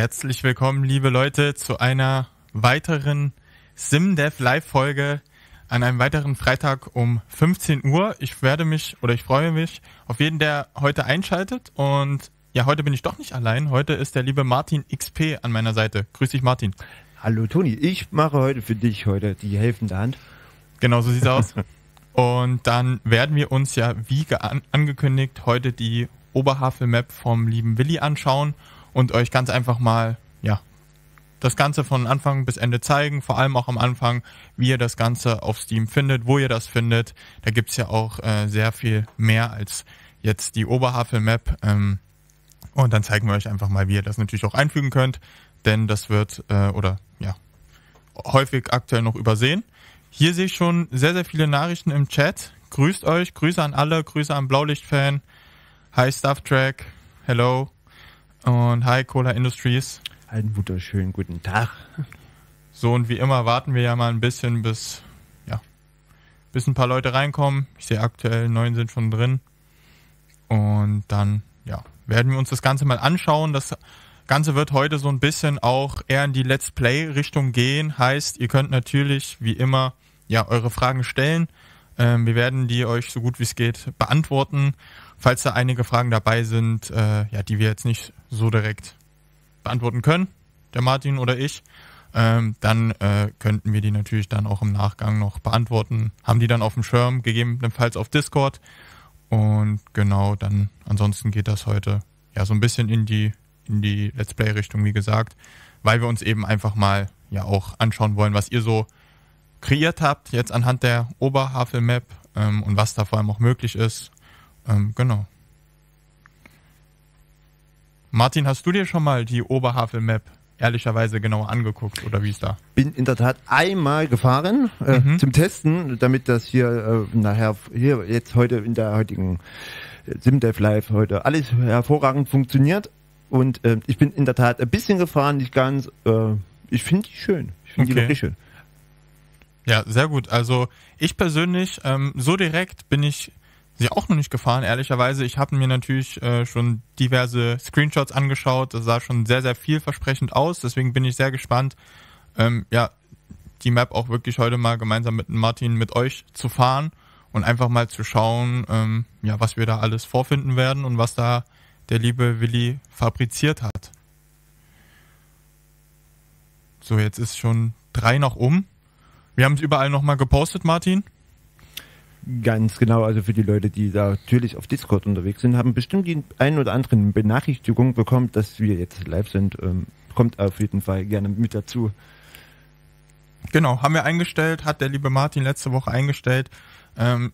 Herzlich willkommen, liebe Leute, zu einer weiteren SimDev Live-Folge an einem weiteren Freitag um 15 Uhr. Ich freue mich auf jeden, der heute einschaltet. Und ja, heute bin ich doch nicht allein. Heute ist der liebe Martin XP an meiner Seite. Grüß dich, Martin. Hallo Toni, ich mache heute für dich die helfende Hand. Genau, so sieht's aus. Und dann werden wir uns ja, wie angekündigt, heute die Oberhavel-Map vom lieben Willi anschauen und euch ganz einfach mal, ja, das Ganze von Anfang bis Ende zeigen, vor allem auch am Anfang, wie ihr das Ganze auf Steam findet, wo ihr das findet. Da gibt's ja auch sehr viel mehr als jetzt die Oberhavel-Map. Und dann zeigen wir euch einfach mal, wie ihr das natürlich auch einfügen könnt, denn das wird, häufig aktuell noch übersehen. Hier sehe ich schon sehr, sehr viele Nachrichten im Chat. Grüßt euch, Grüße an alle, Grüße an Blaulicht-Fan. Hi Stufftrack, hello und hi Cola Industries. Einen wunderschönen guten Tag. So, und wie immer warten wir ja mal ein bisschen, bis ein paar Leute reinkommen. Ich sehe aktuell 9 sind schon drin. Und dann, werden wir uns das Ganze mal anschauen. Das Ganze wird heute so ein bisschen auch eher in die Let's Play-Richtung gehen. Heißt, ihr könnt natürlich, wie immer, eure Fragen stellen. Wir werden die euch so gut wie es geht beantworten. Falls da einige Fragen dabei sind, die wir jetzt nicht so direkt beantworten können, der Martin oder ich, dann könnten wir die natürlich dann auch im Nachgang noch beantworten. Haben die dann auf dem Schirm, gegebenenfalls auf Discord. Und genau, dann ansonsten geht das heute so ein bisschen in die Let's Play-Richtung, wie gesagt, weil wir uns eben einfach mal auch anschauen wollen, was ihr so kreiert habt, jetzt anhand der Oberhavel-Map und was da vor allem auch möglich ist. Genau. Martin, hast du dir schon mal die Oberhavel-Map ehrlicherweise genauer angeguckt oder wie ist da? Bin in der Tat einmal gefahren zum Testen, damit das hier heute in der heutigen SimDev Live heute alles hervorragend funktioniert. Und ich bin in der Tat ein bisschen gefahren, nicht ganz. Ich finde die schön. Ich finde die wirklich schön. Ja, sehr gut. Also ich persönlich, so direkt bin ich sie auch noch nicht gefahren, ehrlicherweise. Ich habe mir natürlich schon diverse Screenshots angeschaut. Das sah schon sehr, sehr vielversprechend aus. Deswegen bin ich sehr gespannt, die Map auch wirklich heute mal gemeinsam mit Martin, mit euch zu fahren und einfach mal zu schauen, was wir da alles vorfinden werden und was da der liebe Willi fabriziert hat. So, jetzt ist schon 3 noch um. Wir haben es überall nochmal gepostet, Martin. Ganz genau, also für die Leute, die da natürlich auf Discord unterwegs sind, haben bestimmt die ein oder anderen Benachrichtigung bekommen, dass wir jetzt live sind. Kommt auf jeden Fall gerne mit dazu. Genau, haben wir eingestellt, hat der liebe Martin letzte Woche eingestellt.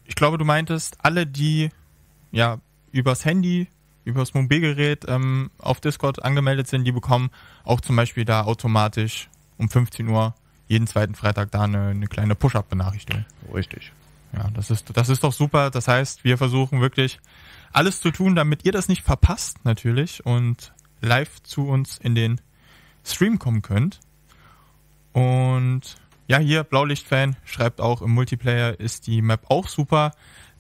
Ich glaube, du meintest, alle, die übers Handy, übers Mobilgerät auf Discord angemeldet sind, die bekommen auch zum Beispiel da automatisch um 15 Uhr jeden zweiten Freitag da eine kleine Push-Up-Benachrichtigung. Richtig. Ja, das ist doch super. Das heißt, wir versuchen wirklich alles zu tun, damit ihr das nicht verpasst natürlich und live zu uns in den Stream kommen könnt. Und hier Blaulicht-Fan schreibt auch, im Multiplayer ist die Map auch super.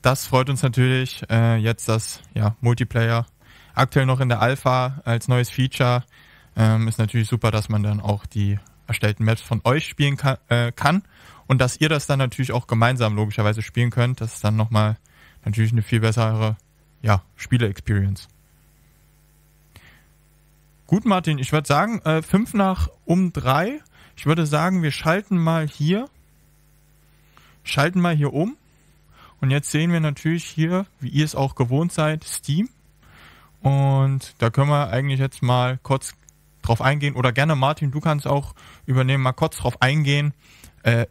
Das freut uns natürlich. Jetzt das Multiplayer aktuell noch in der Alpha als neues Feature. Ist natürlich super, dass man dann auch die erstellten Maps von euch spielen kann und dass ihr das dann natürlich auch gemeinsam logischerweise spielen könnt. Das ist dann nochmal natürlich eine viel bessere Spiele-Experience. Gut, Martin, ich würde sagen 5 nach um 3. Ich würde sagen, wir schalten mal hier um. Und jetzt sehen wir natürlich hier, wie ihr es auch gewohnt seid, Steam. Und da können wir eigentlich jetzt mal kurz drauf eingehen. Oder gerne, Martin, du kannst auch übernehmen, mal kurz drauf eingehen,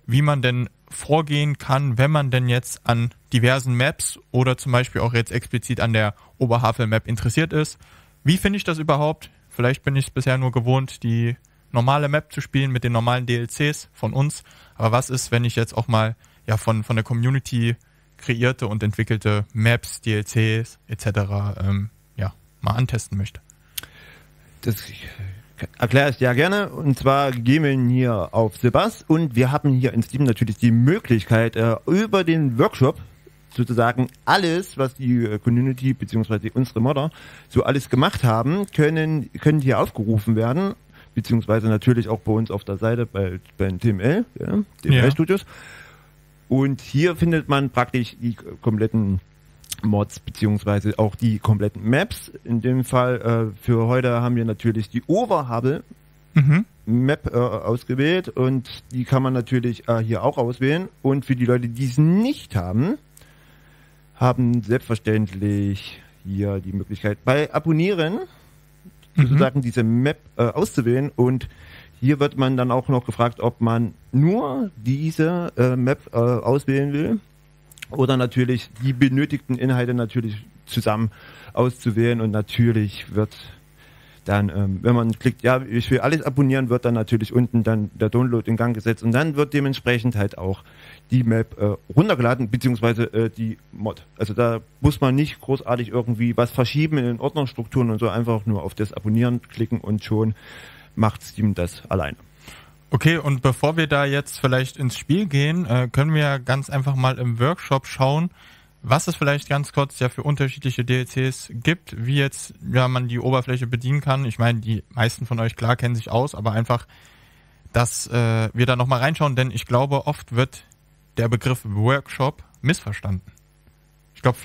wie man denn vorgehen kann, wenn man denn jetzt an diversen Maps oder zum Beispiel auch jetzt explizit an der Oberhavel-Map interessiert ist. Wie finde ich das überhaupt? Vielleicht bin ich es bisher nur gewohnt, die normale Map zu spielen mit den normalen DLCs von uns. Aber was ist, wenn ich jetzt auch mal von der Community kreierte und entwickelte Maps, DLCs etc. Mal antesten möchte? Das erkläre ich dir gerne. Und zwar gehen wir hier auf Sebas und wir haben hier in Steam natürlich die Möglichkeit, über den Workshop sozusagen alles, was die Community bzw. unsere Modder so alles gemacht haben, können hier aufgerufen werden. beziehungsweise natürlich auch bei uns auf der Seite bei den TML, ja, TML-Studios. Und hier findet man praktisch die kompletten Mods, beziehungsweise auch die kompletten Maps. In dem Fall für heute haben wir natürlich die Overhubble Map ausgewählt und die kann man natürlich hier auch auswählen. Und für die Leute, die es nicht haben selbstverständlich hier die Möglichkeit bei Abonnieren sozusagen diese Map auszuwählen, und hier wird man dann auch noch gefragt, ob man nur diese Map auswählen will oder natürlich die benötigten Inhalte natürlich zusammen auszuwählen, und natürlich wird dann, wenn man klickt, ja, ich will alles abonnieren, wird dann natürlich unten dann der Download in Gang gesetzt, und dann wird dementsprechend halt auch die Map runtergeladen, beziehungsweise die Mod. Also da muss man nicht großartig irgendwie was verschieben in den Ordnerstrukturen und so, einfach nur auf das Abonnieren klicken und schon macht Steam das alleine. Okay, und bevor wir da jetzt vielleicht ins Spiel gehen, können wir ganz einfach mal im Workshop schauen, was es vielleicht ganz kurz ja für unterschiedliche DLCs gibt, wie jetzt man die Oberfläche bedienen kann. Ich meine, die meisten von euch, klar, kennen sich aus, aber einfach, dass wir da nochmal reinschauen, denn ich glaube, oft wird der Begriff Workshop missverstanden. Ich glaube,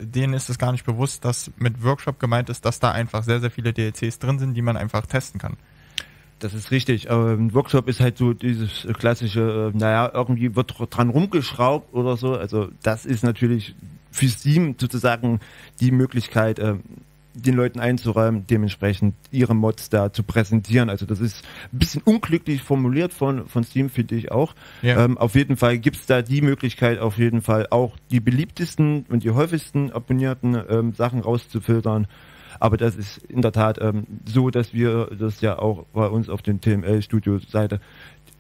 denen ist es gar nicht bewusst, dass mit Workshop gemeint ist, dass da einfach sehr, sehr viele DLCs drin sind, die man einfach testen kann. Das ist richtig. Ein Workshop ist halt so dieses klassische, irgendwie wird dran rumgeschraubt oder so. Also das ist natürlich für Steam sozusagen die Möglichkeit, den Leuten einzuräumen, dementsprechend ihre Mods da zu präsentieren. Also das ist ein bisschen unglücklich formuliert von Steam, finde ich auch. Ja. Auf jeden Fall gibt's da die Möglichkeit, auf jeden Fall auch die beliebtesten und die häufigsten abonnierten Sachen rauszufiltern. Aber das ist in der Tat so, dass wir das ja auch bei uns auf den TML-Studio-Seite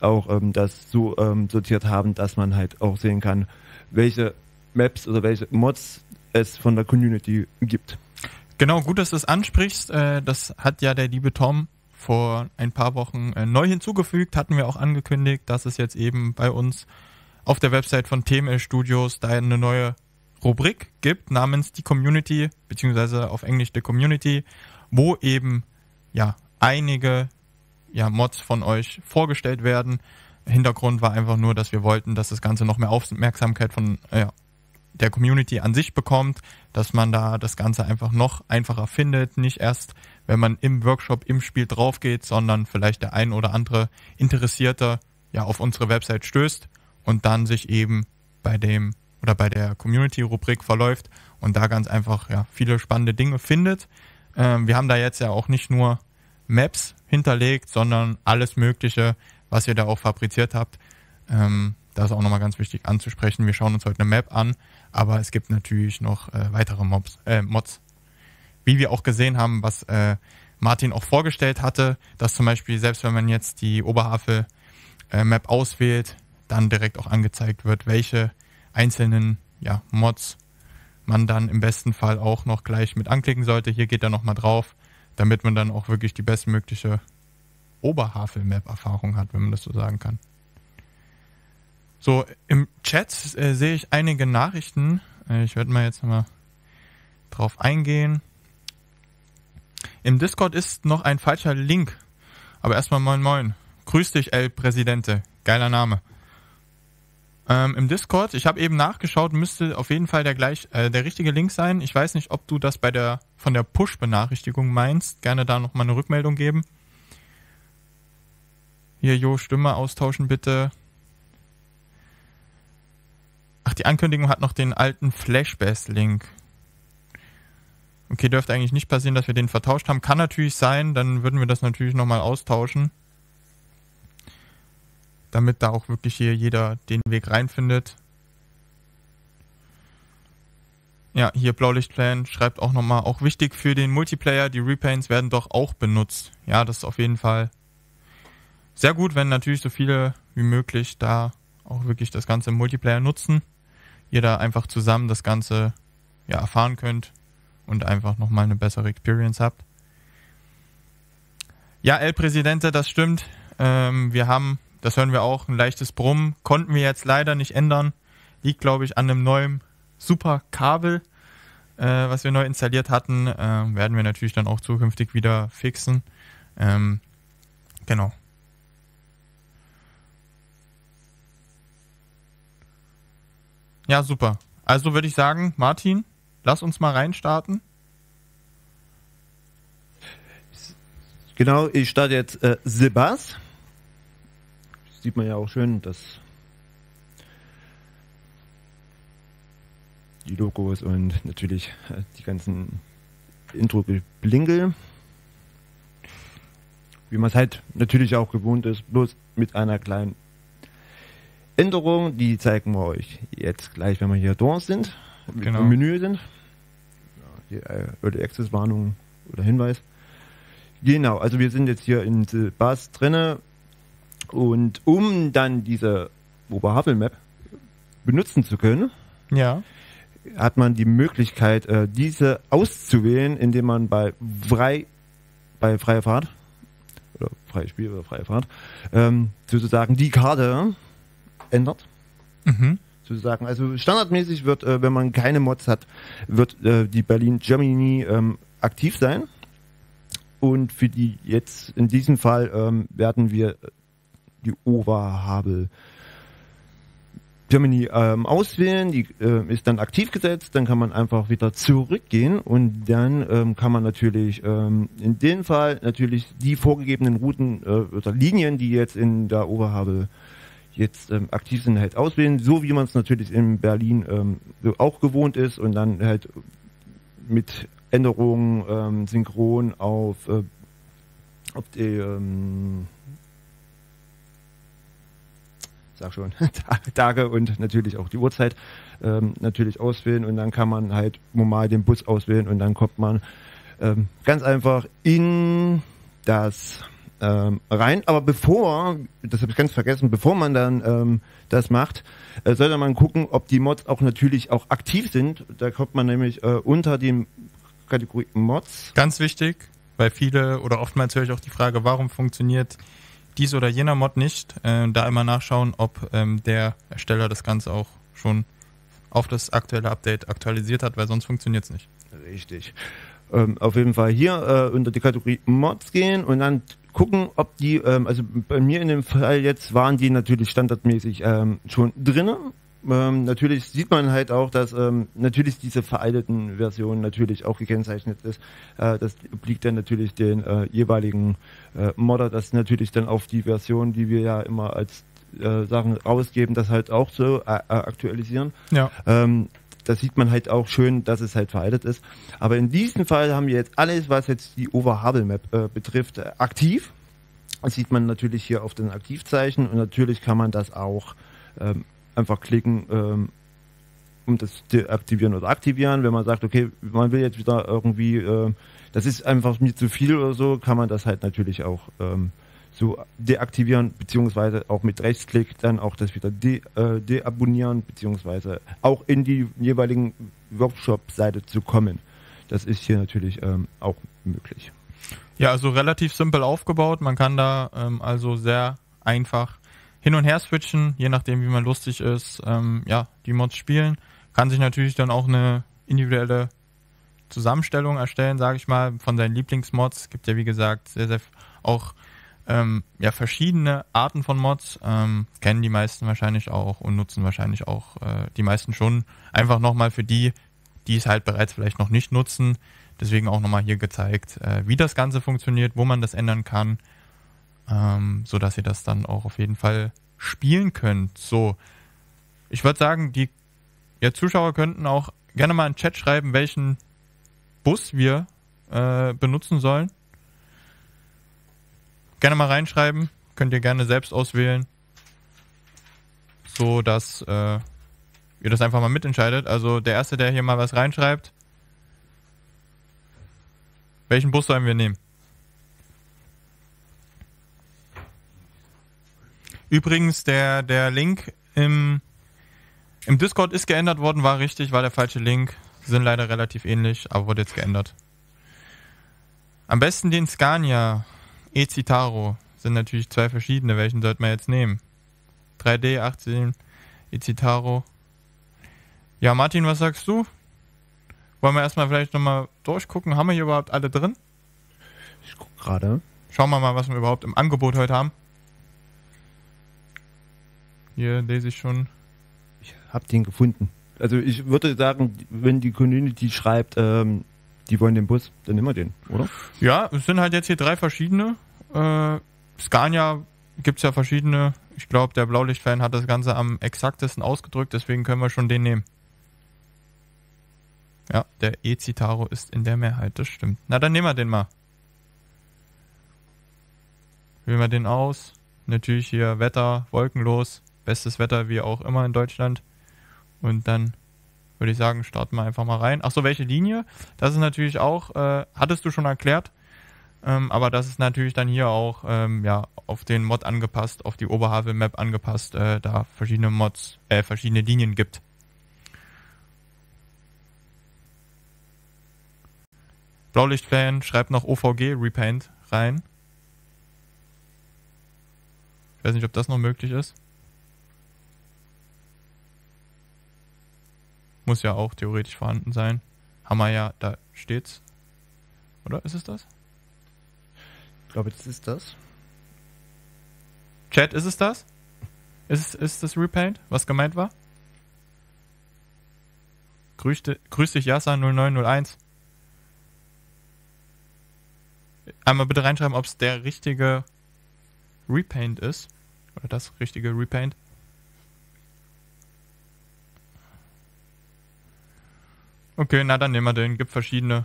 auch das so sortiert haben, dass man halt auch sehen kann, welche Maps oder welche Mods es von der Community gibt. Genau, gut, dass du es ansprichst. Das hat ja der liebe Tom vor ein paar Wochen neu hinzugefügt. Hatten wir auch angekündigt, dass es jetzt eben bei uns auf der Website von TML Studios da eine neue Rubrik gibt namens die Community, beziehungsweise auf Englisch die Community, wo eben einige Mods von euch vorgestellt werden. Hintergrund war einfach nur, dass wir wollten, dass das Ganze noch mehr Aufmerksamkeit von der Community an sich bekommt, dass man da das Ganze einfach noch einfacher findet, nicht erst, wenn man im Workshop im Spiel drauf geht, sondern vielleicht der ein oder andere Interessierte auf unsere Website stößt und dann sich eben bei der Community-Rubrik verläuft und da ganz einfach viele spannende Dinge findet. Wir haben da jetzt ja auch nicht nur Maps hinterlegt, sondern alles Mögliche, was ihr da auch fabriziert habt. Da ist auch nochmal ganz wichtig anzusprechen. Wir schauen uns heute eine Map an, aber es gibt natürlich noch weitere Mods. Wie wir auch gesehen haben, was Martin auch vorgestellt hatte, dass zum Beispiel, selbst wenn man jetzt die Oberhavel-Map auswählt, dann direkt auch angezeigt wird, welche einzelnen Mods man dann im besten Fall auch noch gleich mit anklicken sollte. Hier geht er nochmal drauf, damit man dann auch wirklich die bestmögliche Oberhavel-Map-Erfahrung hat, wenn man das so sagen kann. So, im Chat sehe ich einige Nachrichten. Ich werde mal jetzt nochmal drauf eingehen. Im Discord ist noch ein falscher Link. Aber erstmal moin moin. Grüß dich, El Presidente. Geiler Name. Im Discord, ich habe eben nachgeschaut, müsste auf jeden Fall der richtige Link sein. Ich weiß nicht, ob du das von der Push-Benachrichtigung meinst. Gerne da nochmal eine Rückmeldung geben. Hier, Stimme austauschen bitte. Ach, die Ankündigung hat noch den alten Flashbass-Link. Okay, dürfte eigentlich nicht passieren, dass wir den vertauscht haben. Kann natürlich sein, dann würden wir das natürlich nochmal austauschen. Damit da auch wirklich hier jeder den Weg reinfindet. Ja, hier Blaulichtplan schreibt auch nochmal, auch wichtig für den Multiplayer, die Repaints werden doch auch benutzt. Ja, das ist auf jeden Fall sehr gut, wenn natürlich so viele wie möglich da auch wirklich das Ganze im Multiplayer nutzen. Ihr da einfach zusammen das Ganze erfahren könnt und einfach nochmal eine bessere Experience habt. Ja, El Presidente, das stimmt. Wir haben, das hören wir auch, ein leichtes Brummen. Konnten wir jetzt leider nicht ändern. Liegt, glaube ich, an einem neuen super Kabel, was wir neu installiert hatten. Werden wir natürlich dann auch zukünftig wieder fixen. Genau. Ja, super. Also würde ich sagen, Martin, lass uns mal reinstarten. Genau, ich starte jetzt The Bass. Sieht man ja auch schön, dass die Logos und natürlich die ganzen Intro-Blinkel. Wie man es halt natürlich auch gewohnt ist, bloß mit einer kleinen Änderung. Die zeigen wir euch jetzt gleich, wenn wir hier durch sind, Genau. im Menü sind. Ja, die Early Access Warnung oder Hinweis. Genau, also wir sind jetzt hier in The Bass drinne und um dann diese Oberhavel-Map benutzen zu können, Ja. hat man die Möglichkeit, diese auszuwählen, indem man bei freier Fahrt oder freies Spiel oder freie Fahrt sozusagen die Karte ändert. Mhm. Sozusagen. Also standardmäßig wird, wenn man keine Mods hat, wird die Berlin Germany aktiv sein. Und für die jetzt in diesem Fall werden wir die Oberhavel Germany auswählen, die ist dann aktiv gesetzt, dann kann man einfach wieder zurückgehen und dann kann man natürlich in dem Fall natürlich die vorgegebenen Routen oder Linien, die jetzt in der Oberhavel jetzt aktiv sind, halt auswählen, so wie man es natürlich in Berlin so auch gewohnt ist und dann halt mit Änderungen synchron auf die sag schon, Tage und natürlich auch die Uhrzeit natürlich auswählen und dann kann man halt normal den Bus auswählen und dann kommt man ganz einfach in das rein. Aber das habe ich ganz vergessen, bevor man dann das macht, sollte man gucken, ob die Mods auch natürlich auch aktiv sind. Da kommt man nämlich unter dem Kategorie Mods. Ganz wichtig, weil viele oder oftmals höre ich auch die Frage, warum funktioniert dies oder jener Mod nicht, da immer nachschauen, ob der Ersteller das Ganze auch schon auf das aktuelle Update aktualisiert hat, weil sonst funktioniert es nicht. Richtig. Auf jeden Fall hier unter die Kategorie Mods gehen und dann gucken, ob die, also bei mir in dem Fall jetzt waren die natürlich standardmäßig schon drinnen. Natürlich sieht man halt auch, dass natürlich diese veralteten Versionen natürlich auch gekennzeichnet ist. Das obliegt dann natürlich den jeweiligen Modder, das natürlich dann auf die Version, die wir ja immer als Sachen rausgeben, das halt auch so aktualisieren. Ja. Das sieht man halt auch schön, dass es halt veraltet ist. Aber in diesem Fall haben wir jetzt alles, was jetzt die Oberhavel-Map betrifft, aktiv. Das sieht man natürlich hier auf den Aktivzeichen und natürlich kann man das auch einfach klicken, um das deaktivieren oder aktivieren. Wenn man sagt, okay, man will jetzt wieder irgendwie, das ist einfach mir zu viel oder so, kann man das halt natürlich auch so deaktivieren, beziehungsweise auch mit Rechtsklick dann auch das wieder deabonnieren, beziehungsweise auch in die jeweiligen Workshop-Seite zu kommen. Das ist hier natürlich auch möglich. Ja, also relativ simpel aufgebaut. Man kann da also sehr einfach hin und her switchen, je nachdem, wie man lustig ist, die Mods spielen. Kann sich natürlich dann auch eine individuelle Zusammenstellung erstellen, sage ich mal, von seinen Lieblingsmods. Es gibt ja, wie gesagt, sehr, sehr auch verschiedene Arten von Mods. Kennen die meisten wahrscheinlich auch und nutzen wahrscheinlich auch die meisten schon. Einfach nochmal für die es halt bereits vielleicht noch nicht nutzen. Deswegen auch nochmal hier gezeigt, wie das Ganze funktioniert, wo man das ändern kann, so dass ihr das dann auch auf jeden Fall spielen könnt. So, ich würde sagen, die Zuschauer könnten auch gerne mal in den Chat schreiben, welchen Bus wir benutzen sollen. Gerne mal reinschreiben, könnt ihr gerne selbst auswählen, so dass ihr das einfach mal mitentscheidet. Also der Erste, der hier mal was reinschreibt, welchen Bus sollen wir nehmen? Übrigens, der Link im Discord ist geändert worden, war richtig, war der falsche Link. Sind leider relativ ähnlich, aber wurde jetzt geändert. Am besten den Scania E-Citaro. Sind natürlich zwei verschiedene. Welchen sollte man jetzt nehmen? 3D, 18, E-Citaro. Ja, Martin, was sagst du? Wollen wir erstmal vielleicht nochmal durchgucken? Haben wir hier überhaupt alle drin? Ich gucke gerade. Schauen wir mal, was wir überhaupt im Angebot heute haben. Hier lese ich schon. Ich habe den gefunden. Also ich würde sagen, wenn die Community schreibt, die wollen den Bus, dann nehmen wir den, oder? Ja, es sind halt jetzt hier 3 verschiedene. Scania gibt's ja verschiedene. Ich glaube, der Blaulicht-Fan hat das Ganze am exaktesten ausgedrückt, deswegen können wir schon den nehmen. Ja, der E-Citaro ist in der Mehrheit, das stimmt. Na, dann nehmen wir den mal. Wählen wir den aus. Natürlich hier Wetter, wolkenlos. Bestes Wetter wie auch immer in Deutschland. Und dann würde ich sagen, starten wir einfach mal rein. Achso, welche Linie? Das ist natürlich auch, hattest du schon erklärt. Aber das ist natürlich dann hier auch auf den Mod angepasst, auf die Oberhavel-Map angepasst, da verschiedene verschiedene Linien gibt. Blaulicht-Fan schreibt noch OVG Repaint rein. Ich weiß nicht, ob das noch möglich ist. Muss ja auch theoretisch vorhanden sein. Haben wir ja, da steht's. Oder ist es das? Ich glaube, das ist das. Chat, ist es das? Ist das Repaint, was gemeint war? Grüß dich, Yassa 0901. Einmal bitte reinschreiben, ob es der richtige Repaint ist. Oder das richtige Repaint. Okay, na dann nehmen wir den. Gibt verschiedene.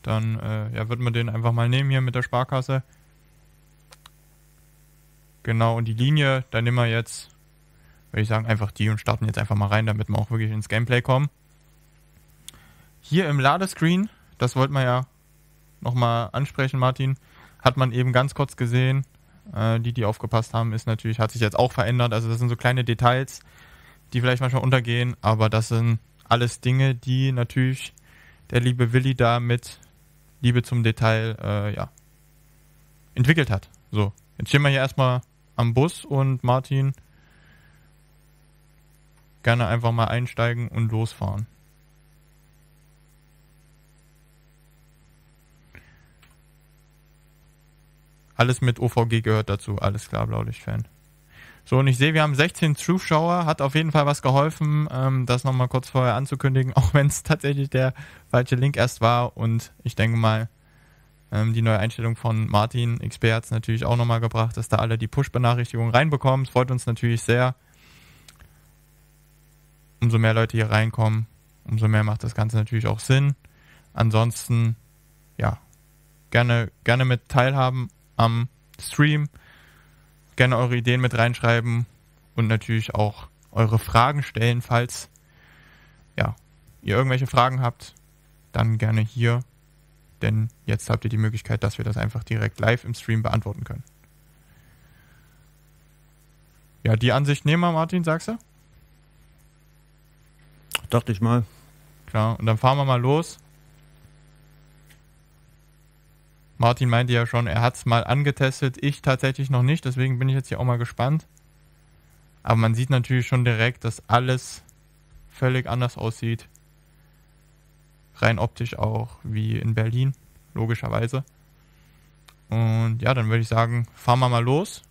Dann würden wir den einfach mal nehmen hier mit der Sparkasse. Genau, und die Linie, da nehmen wir jetzt, würde ich sagen, einfach die und starten jetzt einfach mal rein, damit wir auch wirklich ins Gameplay kommen. Hier im Ladescreen, das wollten wir ja nochmal ansprechen, Martin, hat man eben ganz kurz gesehen, die aufgepasst haben, hat sich jetzt auch verändert. Also das sind so kleine Details, die vielleicht manchmal untergehen, aber das sind alles Dinge, die natürlich der liebe Willi da mit Liebe zum Detail entwickelt hat. So, jetzt stehen wir hier erstmal am Bus und Martin, gerne einfach mal einsteigen und losfahren. Alles mit OVG gehört dazu, alles klar, Blaulicht-Fan. So, und ich sehe, wir haben 16 Zuschauer, hat auf jeden Fall was geholfen, das nochmal kurz vorher anzukündigen, auch wenn es tatsächlich der falsche Link erst war. Und ich denke mal, die neue Einstellung von Martin XP hat es natürlich auch nochmal gebracht, dass da alle die Push-Benachrichtigungen reinbekommen. Es freut uns natürlich sehr. Umso mehr Leute hier reinkommen, umso mehr macht das Ganze natürlich auch Sinn. Ansonsten, ja, gerne mit teilhaben am Stream. Gerne eure Ideen mit reinschreiben und natürlich auch eure Fragen stellen, falls ihr irgendwelche Fragen habt, dann gerne hier, denn jetzt habt ihr die Möglichkeit, dass wir das einfach direkt live im Stream beantworten können. Ja, die Ansicht nehmen wir, Martin, sagst du? Dachte ich mal. Klar, und dann fahren wir mal los. Martin meinte ja schon, er hat es mal angetestet, ich tatsächlich noch nicht, deswegen bin ich jetzt hier auch mal gespannt. Aber man sieht natürlich schon direkt, dass alles völlig anders aussieht. Rein optisch auch wie in Berlin, logischerweise. Und ja, dann würde ich sagen, fahren wir mal los.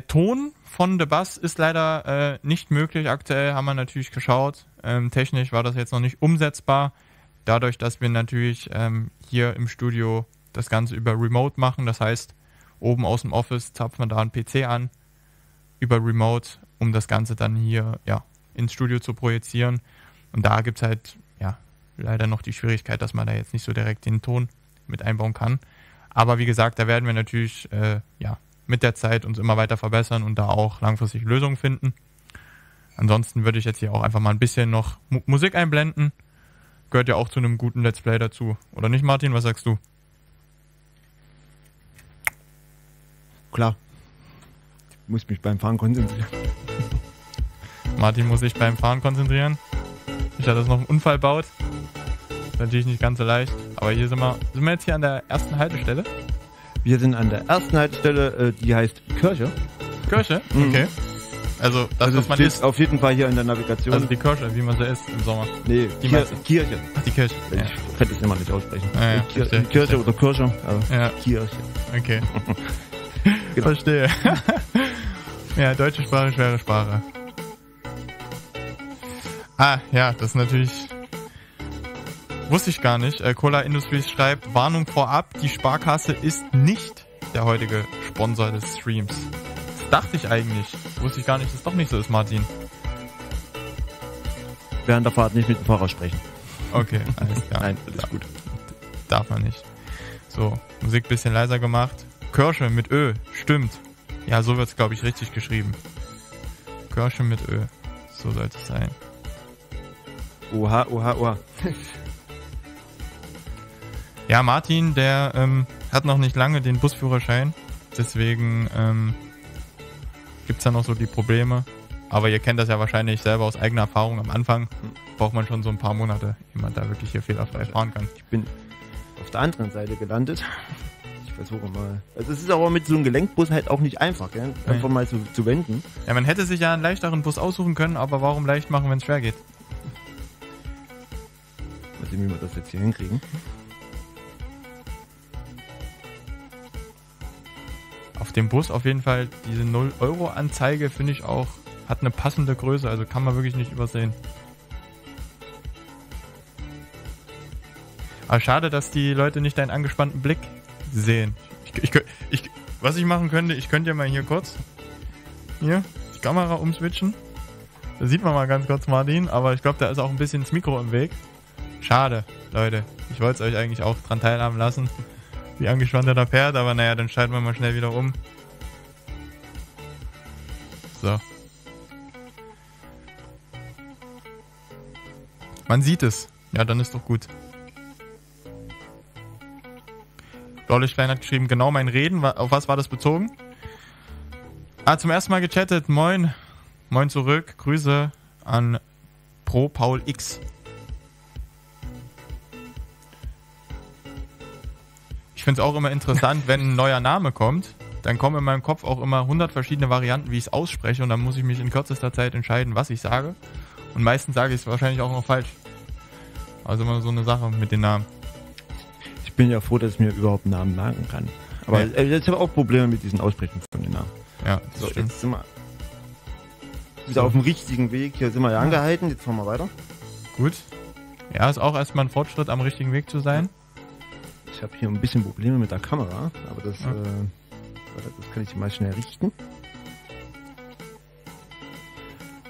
Ton von The Bus ist leider nicht möglich aktuell, haben wir natürlich geschaut. Technisch war das jetzt noch nicht umsetzbar. Dadurch, dass wir natürlich hier im Studio das Ganze über Remote machen, das heißt, oben aus dem Office zapft man da einen PC an, über Remote, um das Ganze dann hier ins Studio zu projizieren. Und da gibt es halt leider noch die Schwierigkeit, dass man da jetzt nicht so direkt den Ton mit einbauen kann. Aber wie gesagt, da werden wir natürlich mit der Zeit uns immer weiter verbessern und da auch langfristig Lösungen finden. Ansonsten würde ich jetzt hier auch einfach mal ein bisschen noch Musik einblenden. Gehört ja auch zu einem guten Let's Play dazu. Oder nicht, Martin? Was sagst du? Klar. Ich muss mich beim Fahren konzentrieren. Martin muss sich beim Fahren konzentrieren. Nicht, dass er noch einen Unfall baut. Ist natürlich nicht ganz so leicht. Aber hier sind wir jetzt hier an der ersten Haltestelle? Wir sind an der ersten Haltestelle, die heißt Kirche. Kirche? Okay. Also das, was man steht isst. auf jeden Fall hier in der Navigation. Also die Kirsche, wie man sie isst im Sommer. Nee, Kirche. Ach, die Kirche. Ich kann das immer nicht aussprechen. Ja, Kirche oder Kirsche. Ja. Kirche. Okay. Genau. Verstehe. Ja, deutsche Sprache, schwere Sprache. Ah, ja, das ist natürlich... Wusste ich gar nicht. Cola Industries schreibt, Warnung vorab, die Sparkasse ist nicht der heutige Sponsor des Streams. Das dachte ich eigentlich. Wusste ich gar nicht, dass es doch nicht so ist, Martin. Während der Fahrt nicht mit dem Fahrer sprechen. Okay, alles klar. Nein, alles gut. Darf man nicht. So, Musik bisschen leiser gemacht. Kirsche mit Ö, stimmt. Ja, so wird's, glaube ich, richtig geschrieben. Kirsche mit Ö. So sollte es sein. Oha, oha, oha. Ja, Martin, der hat noch nicht lange den Busführerschein. Deswegen gibt's da noch so die Probleme. Aber ihr kennt das ja wahrscheinlich selber aus eigener Erfahrung. Am Anfang braucht man schon so ein paar Monate, ehe man da wirklich hier fehlerfrei fahren kann. Ich bin auf der anderen Seite gelandet. Ich versuche mal. Also es ist aber mit so einem Gelenkbus halt auch nicht einfach, gell? Einfach mal so zu wenden. Ja, man hätte sich ja einen leichteren Bus aussuchen können, aber warum leicht machen, wenn es schwer geht? Mal sehen, wie wir das jetzt hier hinkriegen. Auf dem Bus auf jeden Fall diese 0-Euro-Anzeige finde ich auch, hat eine passende Größe, also kann man wirklich nicht übersehen. Aber schade, dass die Leute nicht deinen angespannten Blick sehen. Was ich machen könnte, ich könnte ja mal hier kurz die Kamera umswitchen. Da sieht man mal ganz kurz Martin, aber ich glaube, da ist auch ein bisschen das Mikro im Weg. Schade, Leute. Ich wollte es euch eigentlich auch dran teilhaben lassen, wie angespannt er da fährt, aber naja, dann schalten wir mal schnell wieder um. So. Man sieht es. Ja, dann ist doch gut. Blaulichtlein hat geschrieben, genau mein Reden. Auf was war das bezogen? Zum ersten Mal gechattet. Moin. Moin zurück. Grüße an Pro Paul X. Ich finde es auch immer interessant, wenn ein neuer Name kommt, dann kommen in meinem Kopf auch immer 100 verschiedene Varianten, wie ich es ausspreche, und dann muss ich mich in kürzester Zeit entscheiden, was ich sage. Und meistens sage ich es wahrscheinlich auch noch falsch. Also immer so eine Sache mit den Namen. Ich bin ja froh, dass ich mir überhaupt einen Namen merken kann. Aber ich habe auch Probleme mit diesen Aussprechen von den Namen. Ja, das so, stimmt. Jetzt sind wir wieder auf dem richtigen Weg. Hier sind wir ja angehalten. Jetzt fahren wir weiter. Gut. Ja, ist auch erstmal ein Fortschritt, am richtigen Weg zu sein. Ich habe hier ein bisschen Probleme mit der Kamera, aber das kann ich mal schnell richten.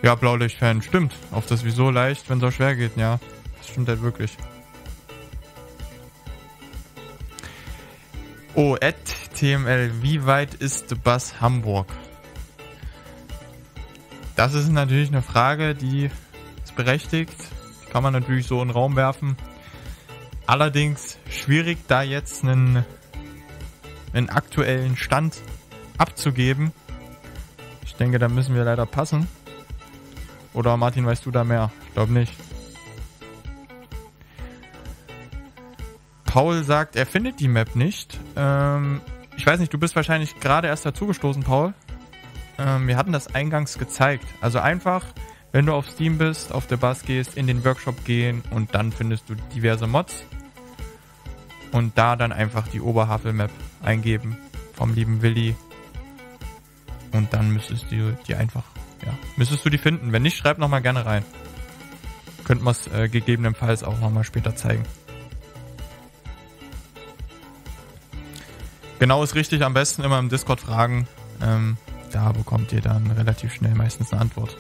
Ja, Blaulicht-Fan, stimmt. Auf das Wieso leicht, wenn es auch schwer geht, ja. Das stimmt halt wirklich. Oh, @tml, wie weit ist Bus Hamburg? Das ist natürlich eine Frage, die ist berechtigt. Die kann man natürlich so in den Raum werfen. Allerdings schwierig, da jetzt einen aktuellen Stand abzugeben. Ich denke, da müssen wir leider passen. Oder Martin, weißt du da mehr? Ich glaube nicht. Paul sagt, er findet die Map nicht. Ich weiß nicht, du bist wahrscheinlich gerade erst dazugestoßen, Paul. Wir hatten das eingangs gezeigt. Also einfach, wenn du auf Steam bist, auf der Bus gehst, in den Workshop gehen und dann findest du diverse Mods. Und da dann einfach die Oberhavel-Map eingeben vom lieben Willi. Und dann müsstest du die einfach, müsstest du die finden. Wenn nicht, schreib nochmal gerne rein. Könnten wir es gegebenenfalls auch nochmal später zeigen. Genau, ist richtig. Am besten immer im Discord fragen. Da bekommt ihr dann relativ schnell meistens eine Antwort.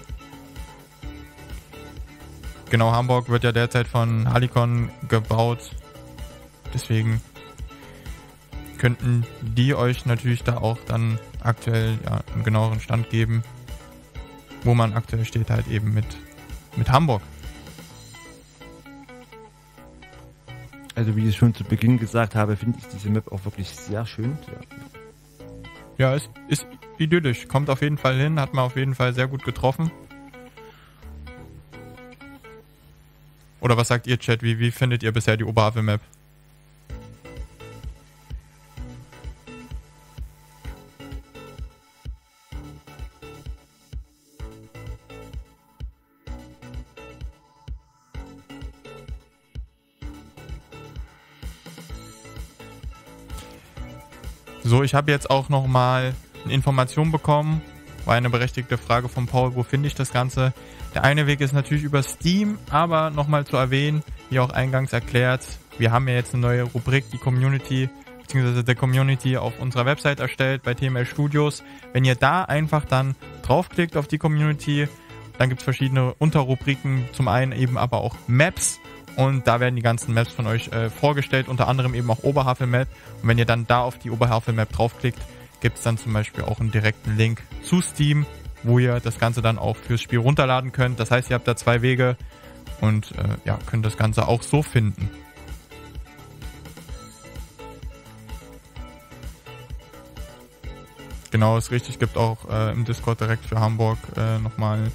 Genau, Hamburg wird ja derzeit von Halicon gebaut. Deswegen könnten die euch natürlich da auch dann aktuell einen genaueren Stand geben, wo man aktuell steht, halt eben mit Hamburg. Also wie ich schon zu Beginn gesagt habe, finde ich diese Map auch wirklich sehr schön. Ja, ist idyllisch. Kommt auf jeden Fall hin, hat man auf jeden Fall sehr gut getroffen. Oder was sagt ihr, Chat? Wie findet ihr bisher die Oberhavel-Map? So, ich habe jetzt auch nochmal eine Information bekommen. War eine berechtigte Frage von Paul, wo finde ich das Ganze? Der eine Weg ist natürlich über Steam, aber nochmal zu erwähnen, wie auch eingangs erklärt, wir haben ja jetzt eine neue Rubrik, die Community, beziehungsweise der Community auf unserer Website erstellt, bei TML Studios. Wenn ihr da einfach dann draufklickt auf die Community, dann gibt es verschiedene Unterrubriken, zum einen eben aber auch Maps, und da werden die ganzen Maps von euch vorgestellt, unter anderem eben auch Oberhavel-Map. Und wenn ihr dann da auf die Oberhavel-Map draufklickt, gibt es dann zum Beispiel auch einen direkten Link zu Steam, wo ihr das Ganze dann auch fürs Spiel runterladen könnt. Das heißt, ihr habt da 2 Wege und könnt das Ganze auch so finden. Genau, ist richtig. Gibt auch im Discord direkt für Hamburg nochmal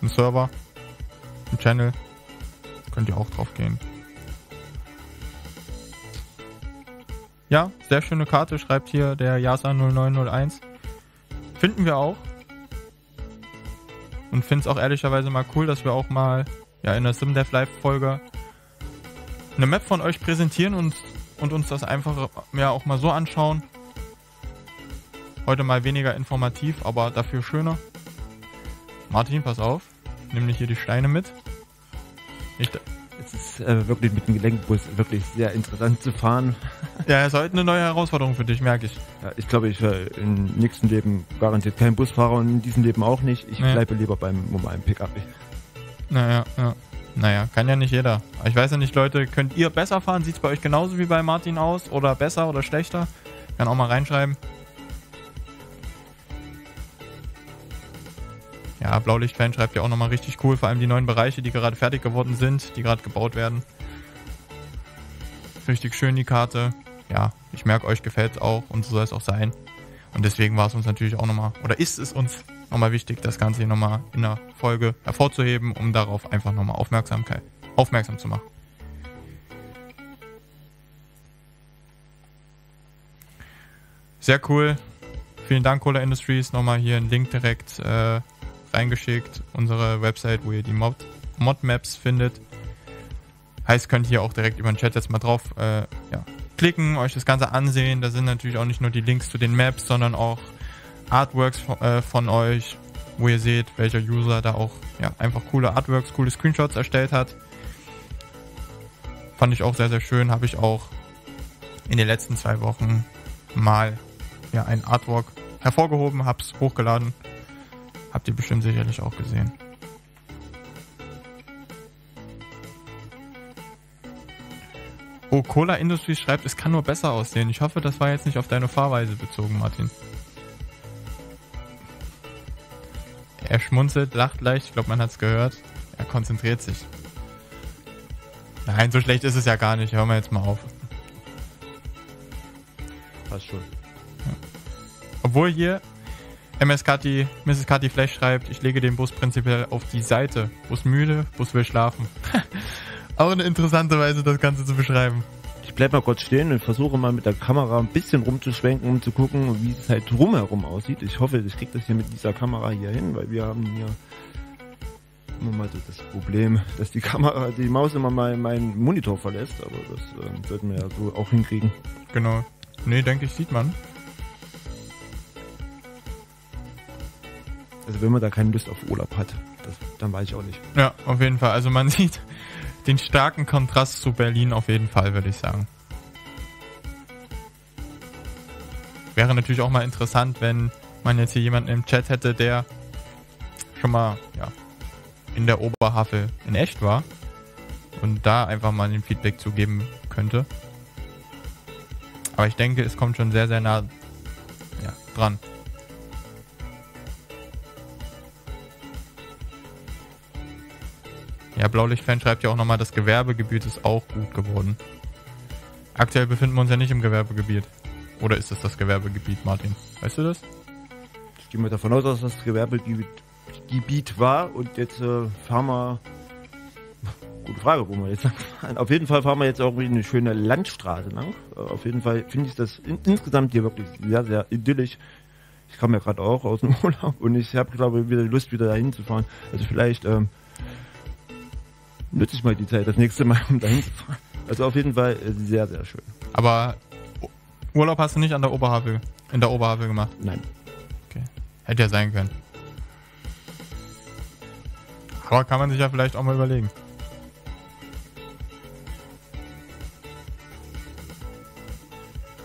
einen Server, einen Channel. Könnt ihr auch drauf gehen. Ja, sehr schöne Karte, schreibt hier der Yasa 0901. Finden wir auch. Und finde es auch ehrlicherweise mal cool, dass wir auch mal in der SimDev Live Folge eine Map von euch präsentieren und uns das einfach auch mal so anschauen. Heute mal weniger informativ, aber dafür schöner. Martin, pass auf. Nimm nicht hier die Steine mit. Es ist wirklich mit dem Gelenkbus wirklich sehr interessant zu fahren. Ja, es ist heute eine neue Herausforderung für dich, merke ich. Ja, ich glaube, ich werde im nächsten Leben garantiert kein Busfahrer und in diesem Leben auch nicht. Ich bleibe lieber beim normalen Pickup. Naja, kann ja nicht jeder. Ich weiß ja nicht, Leute, könnt ihr besser fahren? Sieht es bei euch genauso wie bei Martin aus? Oder besser oder schlechter? Kann auch mal reinschreiben. Ja, Blaulicht-Fan schreibt ja auch nochmal richtig cool, vor allem die neuen Bereiche, die gerade fertig geworden sind, die gerade gebaut werden. Richtig schön die Karte. Ja, ich merke, euch gefällt es auch und so soll es auch sein. Und deswegen war es uns natürlich auch nochmal, oder ist es uns nochmal wichtig, das Ganze hier nochmal in der Folge hervorzuheben, um darauf einfach nochmal aufmerksam zu machen. Sehr cool. Vielen Dank, Cola Industries. Nochmal hier einen Link direkt reingeschickt. Unsere Website, wo ihr die Mod-Maps findet. Heißt, könnt ihr auch direkt über den Chat jetzt mal drauf klicken, euch das Ganze ansehen. Da sind natürlich auch nicht nur die Links zu den Maps, sondern auch Artworks von euch, wo ihr seht, welcher User da auch einfach coole Artworks, coole Screenshots erstellt hat. Fand ich auch sehr, sehr schön. Habe ich auch in den letzten 2 Wochen mal ein Artwork hervorgehoben, hab's hochgeladen. Habt ihr bestimmt sicherlich auch gesehen. Oh, Cola Industries schreibt, es kann nur besser aussehen. Ich hoffe, das war jetzt nicht auf deine Fahrweise bezogen, Martin. Er schmunzelt, lacht leicht. Ich glaube, man hat's gehört. Er konzentriert sich. Nein, so schlecht ist es ja gar nicht. Hören wir jetzt mal auf. Passt schon. Ja. Obwohl hier Mrs. Kati Flash schreibt, ich lege den Bus prinzipiell auf die Seite. Bus müde, Bus will schlafen. Auch eine interessante Weise, das Ganze zu beschreiben. Ich bleib mal kurz stehen und versuche mal mit der Kamera ein bisschen rumzuschwenken, um zu gucken, wie es halt drumherum aussieht. Ich hoffe, ich kriege das hier mit dieser Kamera hier hin, weil wir haben hier immer mal so das Problem, dass die Maus immer mal meinen Monitor verlässt, aber das sollten wir ja so auch hinkriegen. Genau. Nee, denke ich, sieht man. Also wenn man da keine Lust auf Urlaub hat, dann weiß ich auch nicht. Ja, auf jeden Fall. Also man sieht den starken Kontrast zu Berlin auf jeden Fall, würde ich sagen. Wäre natürlich auch mal interessant, wenn man jetzt hier jemanden im Chat hätte, der schon mal in der Oberhavel in echt war und da einfach mal ein Feedback zu geben könnte. Aber ich denke, es kommt schon sehr, sehr nah dran. Ja, Blaulicht-Fan schreibt ja auch nochmal, das Gewerbegebiet ist auch gut geworden. Aktuell befinden wir uns ja nicht im Gewerbegebiet. Oder ist das Gewerbegebiet, Martin? Weißt du das? Ich gehe mal davon aus, dass das Gewerbegebiet war und jetzt fahren wir... Gute Frage, wo wir jetzt lang fahren. Auf jeden Fall fahren wir jetzt auch eine schöne Landstraße lang. Auf jeden Fall finde ich das insgesamt hier wirklich sehr, sehr idyllisch. Ich komme ja gerade auch aus dem Urlaub und ich habe, glaube ich, wieder Lust, wieder dahin zu fahren. Also vielleicht... nutze ich mal die Zeit das nächste Mal, um dahin zu fahren. Also auf jeden Fall sehr, sehr schön. Aber Urlaub hast du nicht in der Oberhavel gemacht? Nein. Okay. Hätte ja sein können. Aber kann man sich ja vielleicht auch mal überlegen.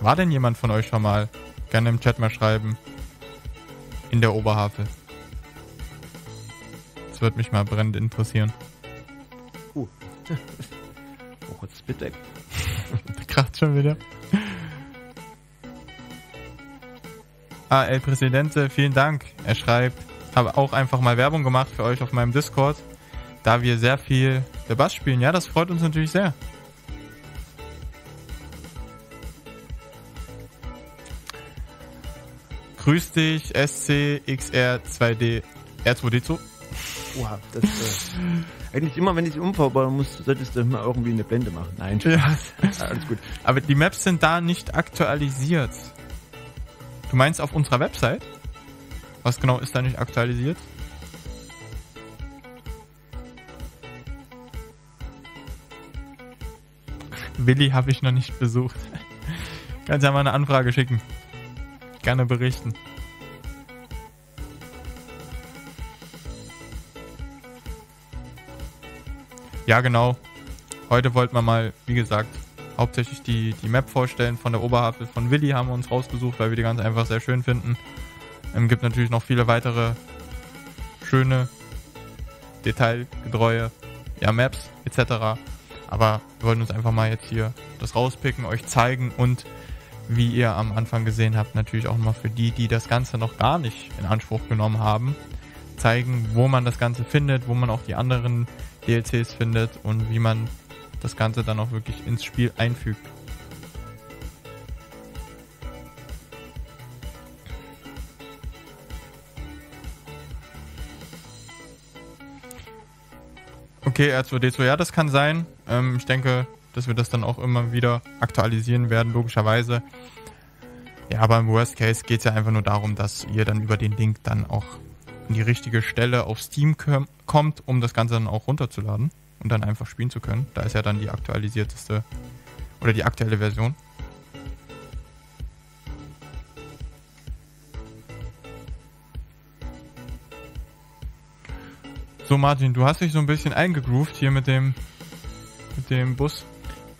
War denn jemand von euch schon mal? Gerne im Chat mal schreiben. In der Oberhavel. Das würde mich mal brennend interessieren. Oh, jetzt ist Bit weg. Der kracht schon wieder. El Presidente, vielen Dank. Er schreibt, habe auch einfach mal Werbung gemacht für euch auf meinem Discord, da wir sehr viel der Bass spielen. Ja, das freut uns natürlich sehr. Grüß dich, SCXR2D R2D2. Wow, das eigentlich immer, wenn ich umbauen muss, solltest du mal irgendwie eine Blende machen. Nein, Spaß. Ja. Alles gut. Aber die Maps sind da nicht aktualisiert. Du meinst auf unserer Website? Was genau ist da nicht aktualisiert? Willi habe ich noch nicht besucht. Kannst ja mal eine Anfrage schicken. Gerne berichten. Ja, genau. Heute wollten wir mal, wie gesagt, hauptsächlich die Map vorstellen von der Oberhavel von Willi haben wir uns rausgesucht, weil wir die ganz einfach sehr schön finden. Gibt natürlich noch viele weitere schöne, detailgetreue Maps etc. Aber wir wollten uns einfach mal jetzt hier das rauspicken, euch zeigen und wie ihr am Anfang gesehen habt, natürlich auch mal für die das Ganze noch gar nicht in Anspruch genommen haben, zeigen, wo man das Ganze findet, wo man auch die anderen DLCs findet und wie man das Ganze dann auch wirklich ins Spiel einfügt. Okay, R2D2, ja, das kann sein. Ich denke, dass wir das dann auch immer wieder aktualisieren werden, logischerweise. Ja, aber im Worst Case geht es ja einfach nur darum, dass ihr dann über den Link dann auch in die richtige Stelle auf Steam kommt, um das Ganze dann auch runterzuladen und dann einfach spielen zu können. Da ist ja dann die aktualisierteste oder die aktuelle Version. So Martin, du hast dich so ein bisschen eingegroovt hier mit dem Bus.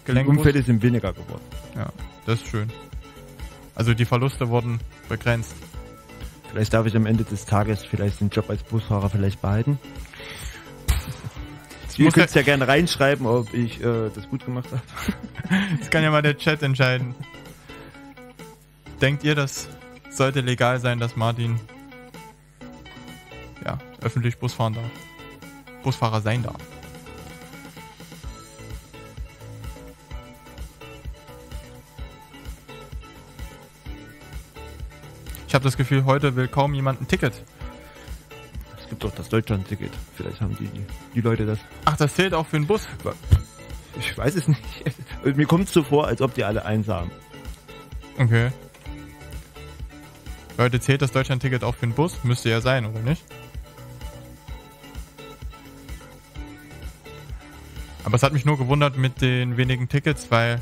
Die Unfälle sind weniger geworden. Ja, das ist schön. Also die Verluste wurden begrenzt. Vielleicht darf ich am Ende des Tages vielleicht den Job als Busfahrer vielleicht behalten. Ihr könnt es ja gerne reinschreiben, ob ich das gut gemacht habe. Das kann ja mal der Chat entscheiden. Denkt ihr, das sollte legal sein, dass Martin öffentlich Bus fahren darf? Busfahrer sein darf? Ich habe das Gefühl, heute will kaum jemand ein Ticket. Es gibt doch das Deutschland-Ticket. Vielleicht haben die Leute das. Ach, das zählt auch für den Bus? Ich weiß es nicht. Mir kommt es so vor, als ob die alle eins haben. Okay. Leute, zählt das Deutschland-Ticket auch für den Bus? Müsste ja sein, oder nicht? Aber es hat mich nur gewundert mit den wenigen Tickets, weil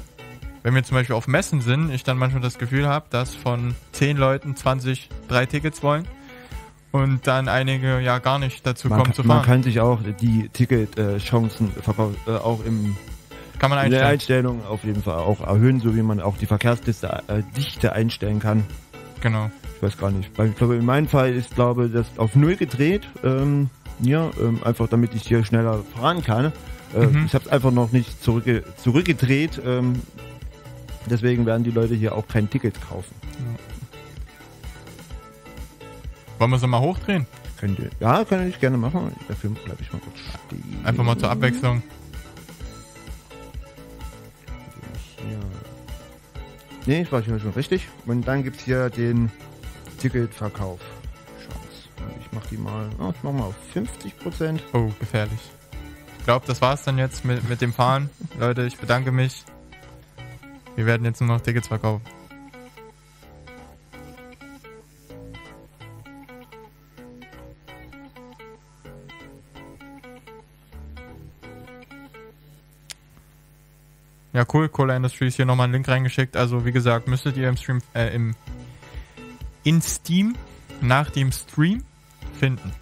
wenn wir zum Beispiel auf Messen sind, ich dann manchmal das Gefühl habe, dass von 10 Leuten 20 3 Tickets wollen und dann einige gar nicht dazu kommen zu fahren. Man kann sich auch die Ticketchancen auch in der Einstellung auf jeden Fall auch erhöhen, so wie man auch die Verkehrsdichte einstellen kann. Genau. Ich weiß gar nicht. Ich glaube, in meinem Fall ist, das auf 0 gedreht. Einfach damit ich hier schneller fahren kann. Ich habe es einfach noch nicht zurückgedreht. Deswegen werden die Leute hier auch kein Ticket kaufen. Ja. Wollen wir es mal hochdrehen? Kann ich gerne machen. Dafür bleibe ich mal kurz stehen. Einfach mal zur Abwechslung. Nee, ich war hier schon richtig. Und dann gibt es hier den Ticketverkauf. Chance. Ich mache die mal, ich mach mal auf 50%. Oh, gefährlich. Ich glaube, das war's dann jetzt mit dem Fahren. Leute, ich bedanke mich. Wir werden jetzt nur noch Tickets verkaufen. Ja, cool. Cola Industries hier nochmal einen Link reingeschickt. Also, wie gesagt, müsstet ihr im Stream, in Steam nach dem Stream finden.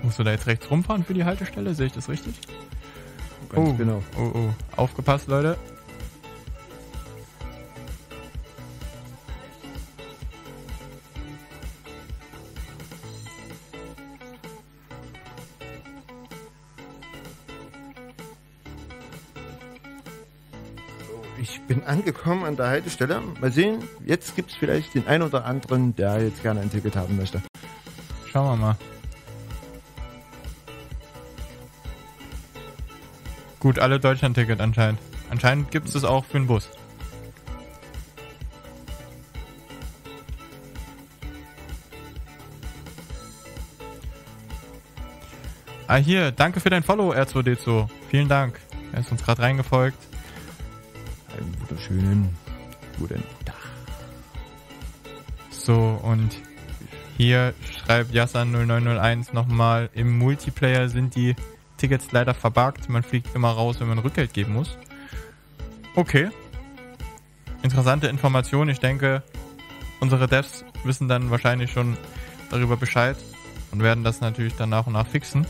Musst du da jetzt rechts rumfahren für die Haltestelle? Sehe ich das richtig? Ganz genau. Oh. Aufgepasst, Leute. Ich bin angekommen an der Haltestelle. Mal sehen, jetzt gibt es vielleicht den einen oder anderen, der jetzt gerne ein Ticket haben möchte. Schauen wir mal. Gut, alle Deutschland-Ticket anscheinend. Anscheinend gibt es das auch für den Bus. Ah, hier, danke für dein Follow, R2D2. Vielen Dank. Er ist uns gerade reingefolgt. Einen wunderschönen guten Tag. So, und hier schreibt Yassan0901 nochmal, im Multiplayer sind die Tickets leider verbuggt. Man fliegt immer raus, wenn man Rückgeld geben muss. Okay. Interessante Information. Ich denke, unsere Devs wissen dann wahrscheinlich schon darüber Bescheid und werden das natürlich dann nach und nach fixen.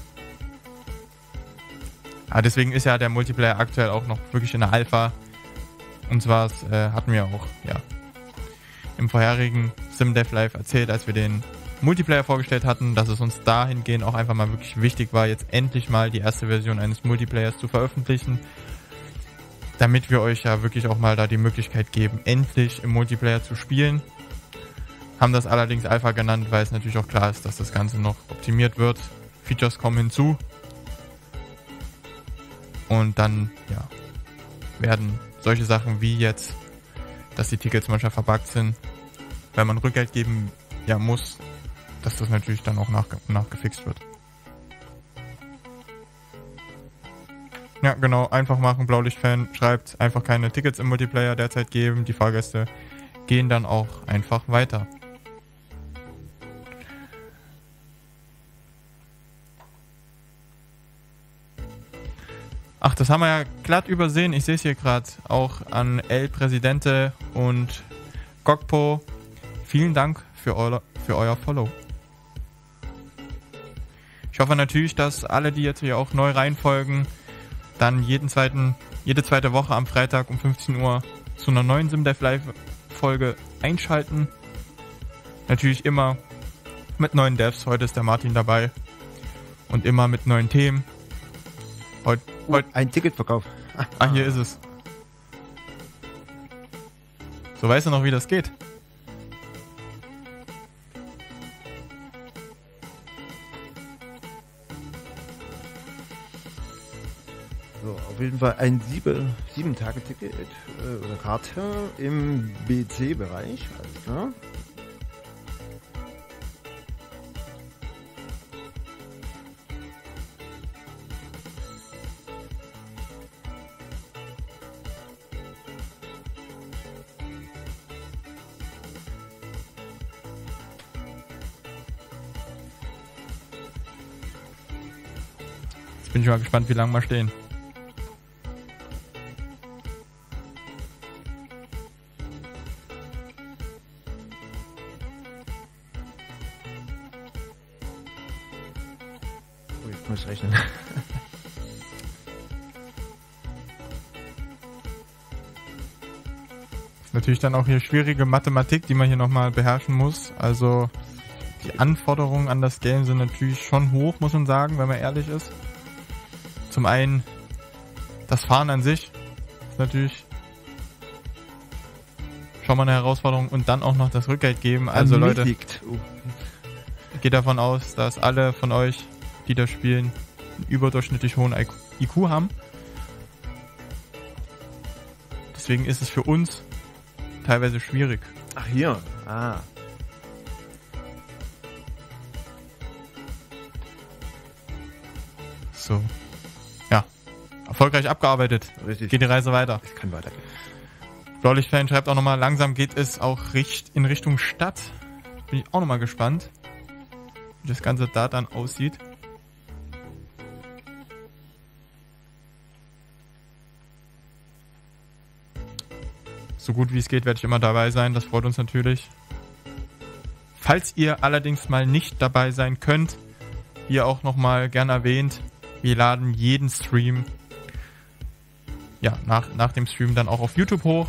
Aber deswegen ist ja der Multiplayer aktuell auch noch wirklich in der Alpha. Und zwar hatten wir auch im vorherigen SimDev Live erzählt, als wir den Multiplayer vorgestellt hatten, dass es uns dahingehend auch einfach mal wirklich wichtig war, jetzt endlich mal die erste Version eines Multiplayers zu veröffentlichen, damit wir euch ja wirklich auch mal da die Möglichkeit geben, endlich im Multiplayer zu spielen. Haben das allerdings Alpha genannt, weil es natürlich auch klar ist, dass das Ganze noch optimiert wird. Features kommen hinzu. Und dann, werden solche Sachen wie jetzt, dass die Tickets manchmal verbuggt sind, weil man Rückgeld geben muss, dass das natürlich dann auch nachgefixt wird. Ja, genau, einfach machen. Blaulicht-Fan schreibt, einfach keine Tickets im Multiplayer derzeit geben. Die Fahrgäste gehen dann auch einfach weiter. Ach, das haben wir ja glatt übersehen. Ich sehe es hier gerade auch an El Presidente und Gokpo. Vielen Dank für euer Follow. Ich hoffe natürlich, dass alle, die jetzt hier auch neu reinfolgen, dann jede zweite Woche am Freitag um 15 Uhr zu einer neuen SimDev Live Folge einschalten. Natürlich immer mit neuen Devs. Heute ist der Martin dabei. Und immer mit neuen Themen. Heute ein Ticketverkauf. Ah, hier ist es. So, weißt du noch, wie das geht? So, auf jeden Fall ein 7-Tage-Ticket oder Karte im BC-Bereich. Alles klar. Bin ich mal gespannt, wie lange wir stehen. Oh, jetzt muss ich rechnen. Ist natürlich dann auch hier schwierige Mathematik, die man hier nochmal beherrschen muss. Also die Anforderungen an das Game sind natürlich schon hoch, muss man sagen, wenn man ehrlich ist. Zum einen das Fahren an sich ist natürlich schon mal eine Herausforderung und dann auch noch das Rückgeld geben. Also Leute, geht davon aus, dass alle von euch, die das spielen, einen überdurchschnittlich hohen IQ haben. Deswegen ist es für uns teilweise schwierig. Ach, hier. Ah. So. Ja. Erfolgreich abgearbeitet. Richtig. Geht die Reise weiter. Es kann weitergehen. Blaulicht-Fan schreibt auch nochmal, langsam geht es auch in Richtung Stadt. Bin ich auch nochmal gespannt, wie das Ganze da dann aussieht. So gut wie es geht, werde ich immer dabei sein. Das freut uns natürlich. Falls ihr allerdings mal nicht dabei sein könnt, hier auch nochmal gern erwähnt, wir laden jeden Stream nach dem Stream dann auch auf YouTube hoch.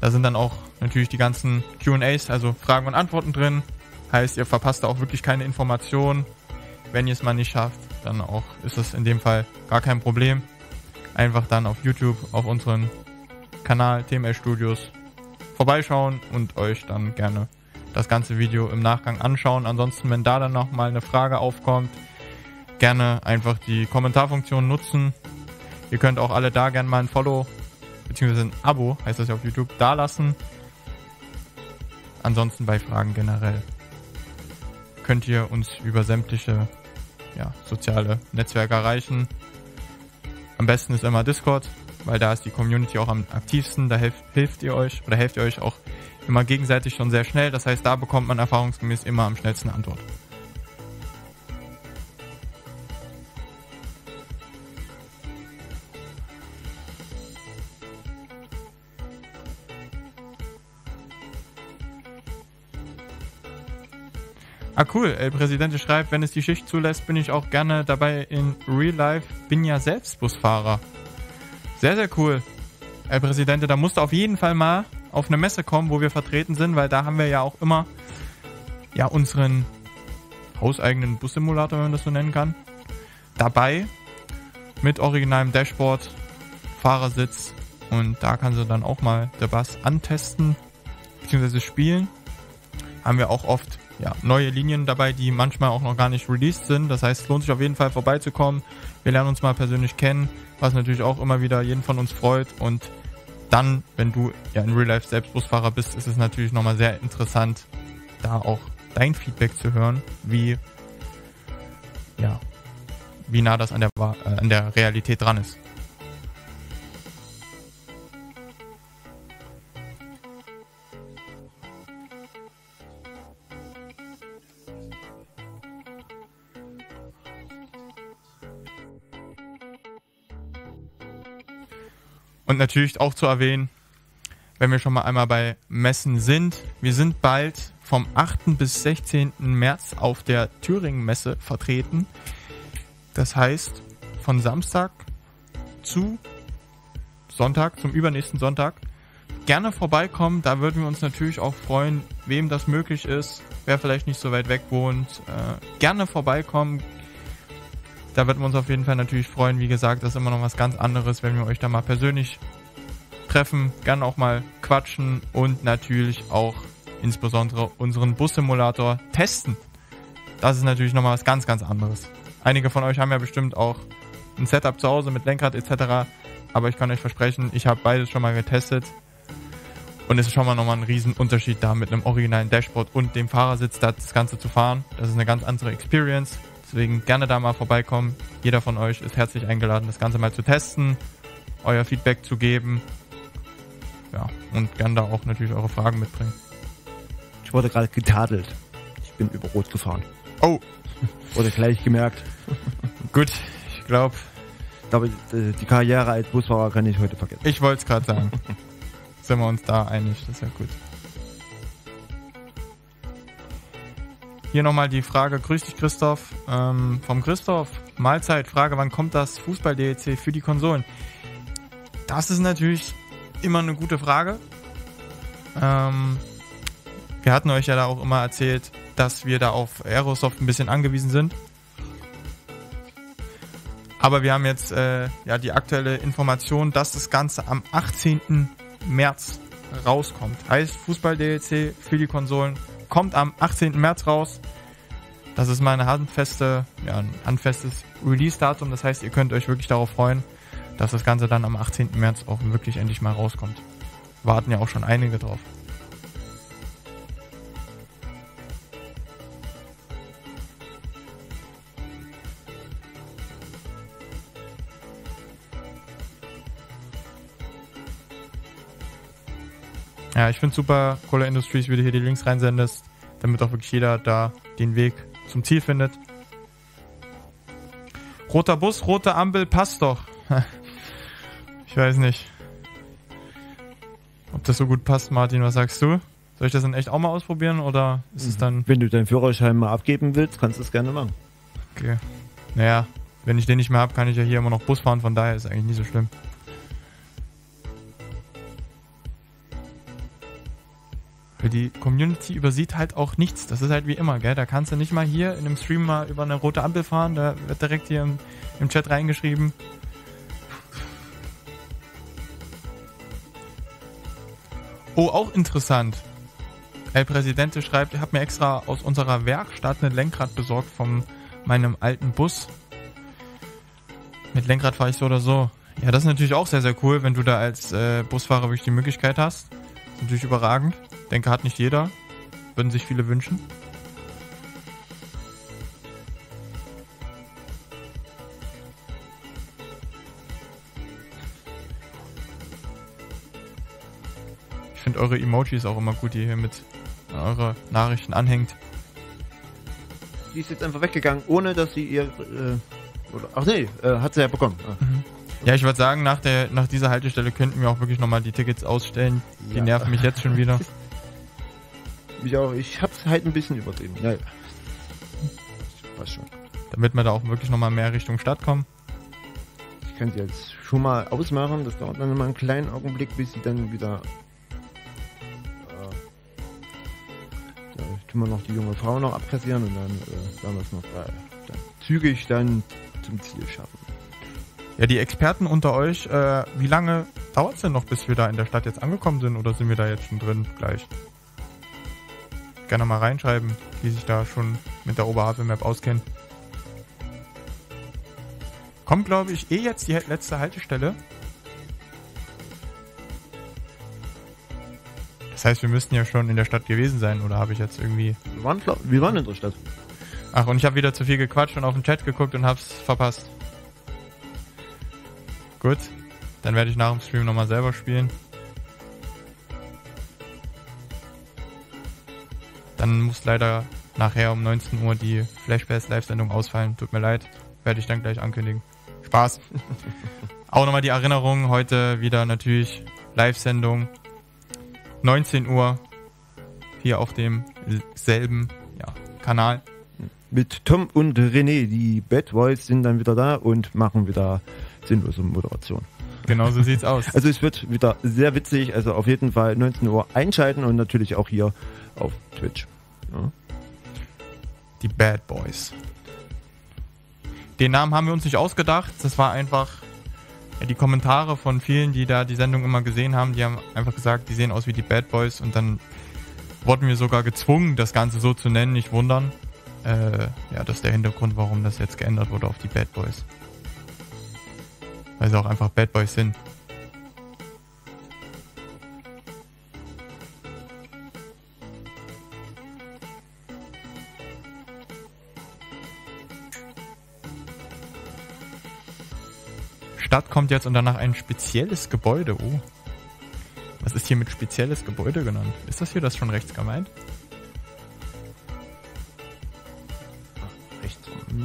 Da sind dann auch natürlich die ganzen Q&As, also Fragen und Antworten drin. Heißt, ihr verpasst da auch wirklich keine Informationen. Wenn ihr es mal nicht schafft, dann auch ist das in dem Fall gar kein Problem. Einfach dann auf YouTube, auf unseren Kanal TML Studios vorbeischauen und euch dann gerne das ganze Video im Nachgang anschauen. Ansonsten, wenn da dann nochmal eine Frage aufkommt, gerne einfach die Kommentarfunktion nutzen. Ihr könnt auch alle da gerne mal ein Follow bzw. ein Abo, heißt das ja auf YouTube, da lassen. Ansonsten bei Fragen generell könnt ihr uns über sämtliche soziale Netzwerke erreichen. Am besten ist immer Discord, weil da ist die Community auch am aktivsten. Da helft ihr euch auch immer gegenseitig schon sehr schnell. Das heißt, da bekommt man erfahrungsgemäß immer am schnellsten eine Antwort. Cool. El Presidente schreibt, wenn es die Schicht zulässt, bin ich auch gerne dabei in Real Life. Bin ja selbst Busfahrer. Sehr, sehr cool. El Presidente, da musst du auf jeden Fall mal auf eine Messe kommen, wo wir vertreten sind, weil da haben wir ja auch immer unseren hauseigenen Bussimulator, wenn man das so nennen kann, dabei mit originalem Dashboard, Fahrersitz, und da kannst du dann auch mal der Bus antesten bzw. spielen. Haben wir auch oft neue Linien dabei, die manchmal auch noch gar nicht released sind. Das heißt, es lohnt sich auf jeden Fall vorbeizukommen. Wir lernen uns mal persönlich kennen, was natürlich auch immer wieder jeden von uns freut. Und dann, wenn du in Real Life selbst Busfahrer bist, ist es natürlich nochmal sehr interessant, da auch dein Feedback zu hören, wie nah das an der Realität dran ist. Und natürlich auch zu erwähnen, wenn wir schon mal einmal bei Messen sind, wir sind bald vom 8. bis 16. März auf der Thüringen-Messe vertreten. Das heißt, von Samstag zu Sonntag, zum übernächsten Sonntag, gerne vorbeikommen. Da würden wir uns natürlich auch freuen, wem das möglich ist, wer vielleicht nicht so weit weg wohnt. Gerne vorbeikommen. Da würden wir uns auf jeden Fall natürlich freuen. Wie gesagt, das ist immer noch was ganz anderes, wenn wir euch da mal persönlich treffen, gerne auch mal quatschen und natürlich auch insbesondere unseren Bussimulator testen. Das ist natürlich nochmal was ganz, ganz anderes. Einige von euch haben ja bestimmt auch ein Setup zu Hause mit Lenkrad etc. Aber ich kann euch versprechen, ich habe beides schon mal getestet. Und es ist schon mal nochmal ein Riesenunterschied, da mit einem originalen Dashboard und dem Fahrersitz das Ganze zu fahren. Das ist eine ganz andere Experience. Deswegen gerne da mal vorbeikommen. Jeder von euch ist herzlich eingeladen, das Ganze mal zu testen, euer Feedback zu geben. Ja, und gerne da auch natürlich eure Fragen mitbringen. Ich wurde gerade getadelt. Ich bin über Rot gefahren. Oh. Wurde gleich gemerkt. Gut, ich glaube, die Karriere als Busfahrer kann ich heute vergessen. Ich wollte es gerade sagen. Sind wir uns da einig, das ist ja gut. Hier nochmal die Frage, grüß dich Christoph, vom Christoph, Mahlzeit, Frage, wann kommt das Fußball-DLC für die Konsolen? Das ist natürlich immer eine gute Frage. Wir hatten euch ja da auch immer erzählt, dass wir da auf Aerosoft ein bisschen angewiesen sind. Aber wir haben jetzt die aktuelle Information, dass das Ganze am 18. März rauskommt. Heißt, Fußball-DLC für die Konsolen kommt am 18. März raus. Das ist mal ein handfestes Release-Datum. Das heißt, ihr könnt euch wirklich darauf freuen, dass das Ganze dann am 18. März auch wirklich endlich mal rauskommt. Warten ja auch schon einige drauf. Ja, ich finde super, Cola Industries, wie du hier die Links reinsendest, damit auch wirklich jeder da den Weg zum Ziel findet. Roter Bus, rote Ampel, passt doch. Ich weiß nicht, ob das so gut passt, Martin. Was sagst du? Soll ich das dann echt auch mal ausprobieren oder ist es dann... Wenn du deinen Führerschein mal abgeben willst, kannst du es gerne machen. Okay. Naja, wenn ich den nicht mehr habe, kann ich ja hier immer noch Bus fahren, von daher ist es eigentlich nicht so schlimm. Weil die Community übersieht halt auch nichts. Das ist halt wie immer, gell? Da kannst du nicht mal hier in einem Stream mal über eine rote Ampel fahren. Da wird direkt hier im Chat reingeschrieben. Oh, auch interessant. El Presidente schreibt, ich habe mir extra aus unserer Werkstatt ein Lenkrad besorgt von meinem alten Bus. Mit Lenkrad fahre ich so oder so. Ja, das ist natürlich auch sehr, sehr cool, wenn du da als Busfahrer wirklich die Möglichkeit hast. Das ist natürlich überragend. Denke, hat nicht jeder. Würden sich viele wünschen. Ich finde eure Emojis auch immer gut, die ihr hier mit eure Nachrichten anhängt. Die ist jetzt einfach weggegangen, ohne dass sie ihr... hat sie ja bekommen. Mhm. Ja, ich würde sagen, nach dieser Haltestelle könnten wir auch wirklich nochmal die Tickets ausstellen. Die nerven mich jetzt schon wieder. Mich auch, ich hab's halt ein bisschen übertrieben. Ja. Passt schon. Damit wir da auch wirklich nochmal mehr Richtung Stadt kommen. Ich kann sie jetzt schon mal ausmachen. Das dauert dann nochmal einen kleinen Augenblick, bis sie dann wieder... da tun wir noch die junge Frau noch abkassieren und dann werden wir es noch dann zügig dann zum Ziel schaffen. Ja, die Experten unter euch, wie lange dauert es denn noch, bis wir da in der Stadt jetzt angekommen sind oder sind wir da jetzt schon drin gleich? Gerne mal reinschreiben, die sich da schon mit der Oberhavel-Map auskennen. Kommt, glaube ich, jetzt die letzte Haltestelle. Das heißt, wir müssten ja schon in der Stadt gewesen sein, oder habe ich jetzt irgendwie... Wir waren in der Stadt. Ach, und ich habe wieder zu viel gequatscht und auf den Chat geguckt und hab's verpasst. Gut, dann werde ich nach dem Stream nochmal selber spielen. Dann muss leider nachher um 19 Uhr die Flashbass Live-Sendung ausfallen. Tut mir leid, werde ich dann gleich ankündigen. Spaß. Auch nochmal die Erinnerung, heute wieder natürlich Live-Sendung. 19 Uhr hier auf dem selben Kanal. Mit Tom und René, die Bad Boys, sind dann wieder da und machen wieder sinnlose Moderation. Genau so sieht's aus. Also es wird wieder sehr witzig, also auf jeden Fall 19 Uhr einschalten und natürlich auch hier auf Twitch. Ja. Die Bad Boys. Den Namen haben wir uns nicht ausgedacht, das war einfach die Kommentare von vielen, die da die Sendung immer gesehen haben, die haben einfach gesagt, die sehen aus wie die Bad Boys und dann wurden wir sogar gezwungen, das Ganze so zu nennen, nicht wundern. Das ist der Hintergrund, warum das jetzt geändert wurde auf die Bad Boys. Weil sie auch einfach Bad Boys sind. Stadt kommt jetzt und danach ein spezielles Gebäude. Oh. Was ist hier mit spezielles Gebäude genannt? Ist das hier das schon rechts gemeint?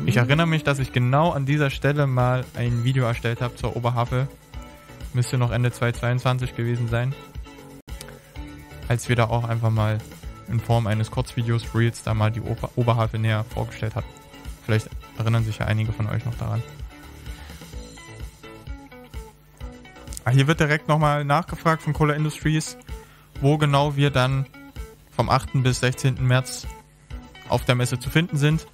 Ich erinnere mich, dass ich genau an dieser Stelle mal ein Video erstellt habe zur Oberhavel. Müsste noch Ende 2022 gewesen sein. Als wir da auch einfach mal in Form eines Kurzvideos, Reels, da mal die Oberhavel näher vorgestellt hatten. Vielleicht erinnern sich ja einige von euch noch daran. Hier wird direkt nochmal nachgefragt von Cola Industries, wo genau wir dann vom 8. bis 16. März auf der Messe zu finden sind.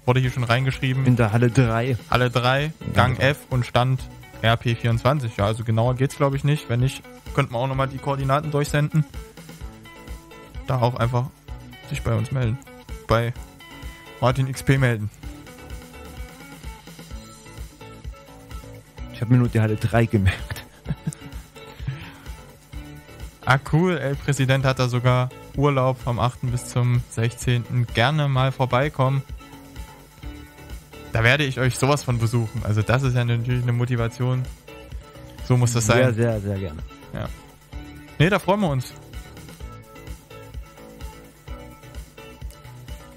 Wurde hier schon reingeschrieben. In der Halle 3. Halle 3, Gang F und Stand RP24. Ja, also genauer geht's glaube ich nicht. Wenn nicht, könnten wir auch nochmal die Koordinaten durchsenden. Da auch einfach sich bei uns melden. Bei Martin XP melden. Ich habe mir nur die Halle 3 gemerkt. Ah cool, El Präsident hat da sogar Urlaub vom 8. bis zum 16. Gerne mal vorbeikommen. Da werde ich euch sowas von besuchen. Also das ist ja natürlich eine Motivation. So muss das sein. Sehr, sehr, sehr gerne. Ja. Nee, da freuen wir uns.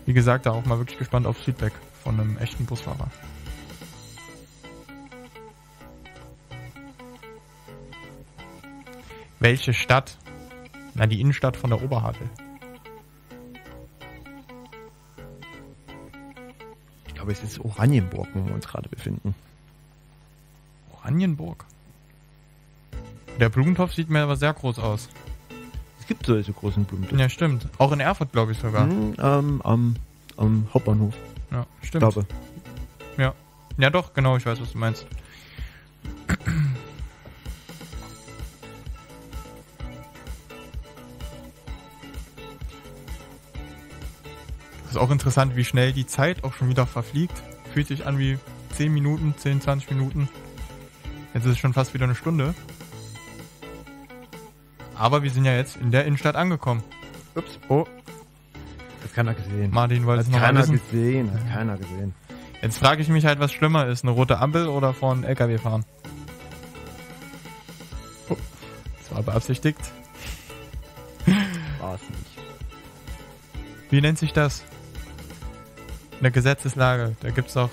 Wie gesagt, da auch mal wirklich gespannt aufs Feedback von einem echten Busfahrer. Welche Stadt? Na, die Innenstadt von der Oberhavel. Ich glaube, es ist Oranienburg, wo wir uns gerade befinden. Oranienburg? Der Blumentopf sieht mir aber sehr groß aus. Es gibt solche großen Blumentopf. Ja, stimmt. Auch in Erfurt, glaube ich sogar. Am Hauptbahnhof. Ja, stimmt. Ich glaube. Ja. Ja, doch, genau, ich weiß, was du meinst. Das ist auch interessant, wie schnell die Zeit auch schon wieder verfliegt. Fühlt sich an wie 10 Minuten, 10, 20 Minuten. Jetzt ist es schon fast wieder eine Stunde. Aber wir sind ja jetzt in der Innenstadt angekommen. Ups. Oh. Hat keiner gesehen. Martin wollte es noch mal wissen. Hat keiner gesehen. Jetzt frage ich mich halt, was schlimmer ist. Eine rote Ampel oder vor einem LKW fahren? Oh, das war beabsichtigt. War es nicht. Wie nennt sich das? Eine Gesetzeslage. Da gibt's doch...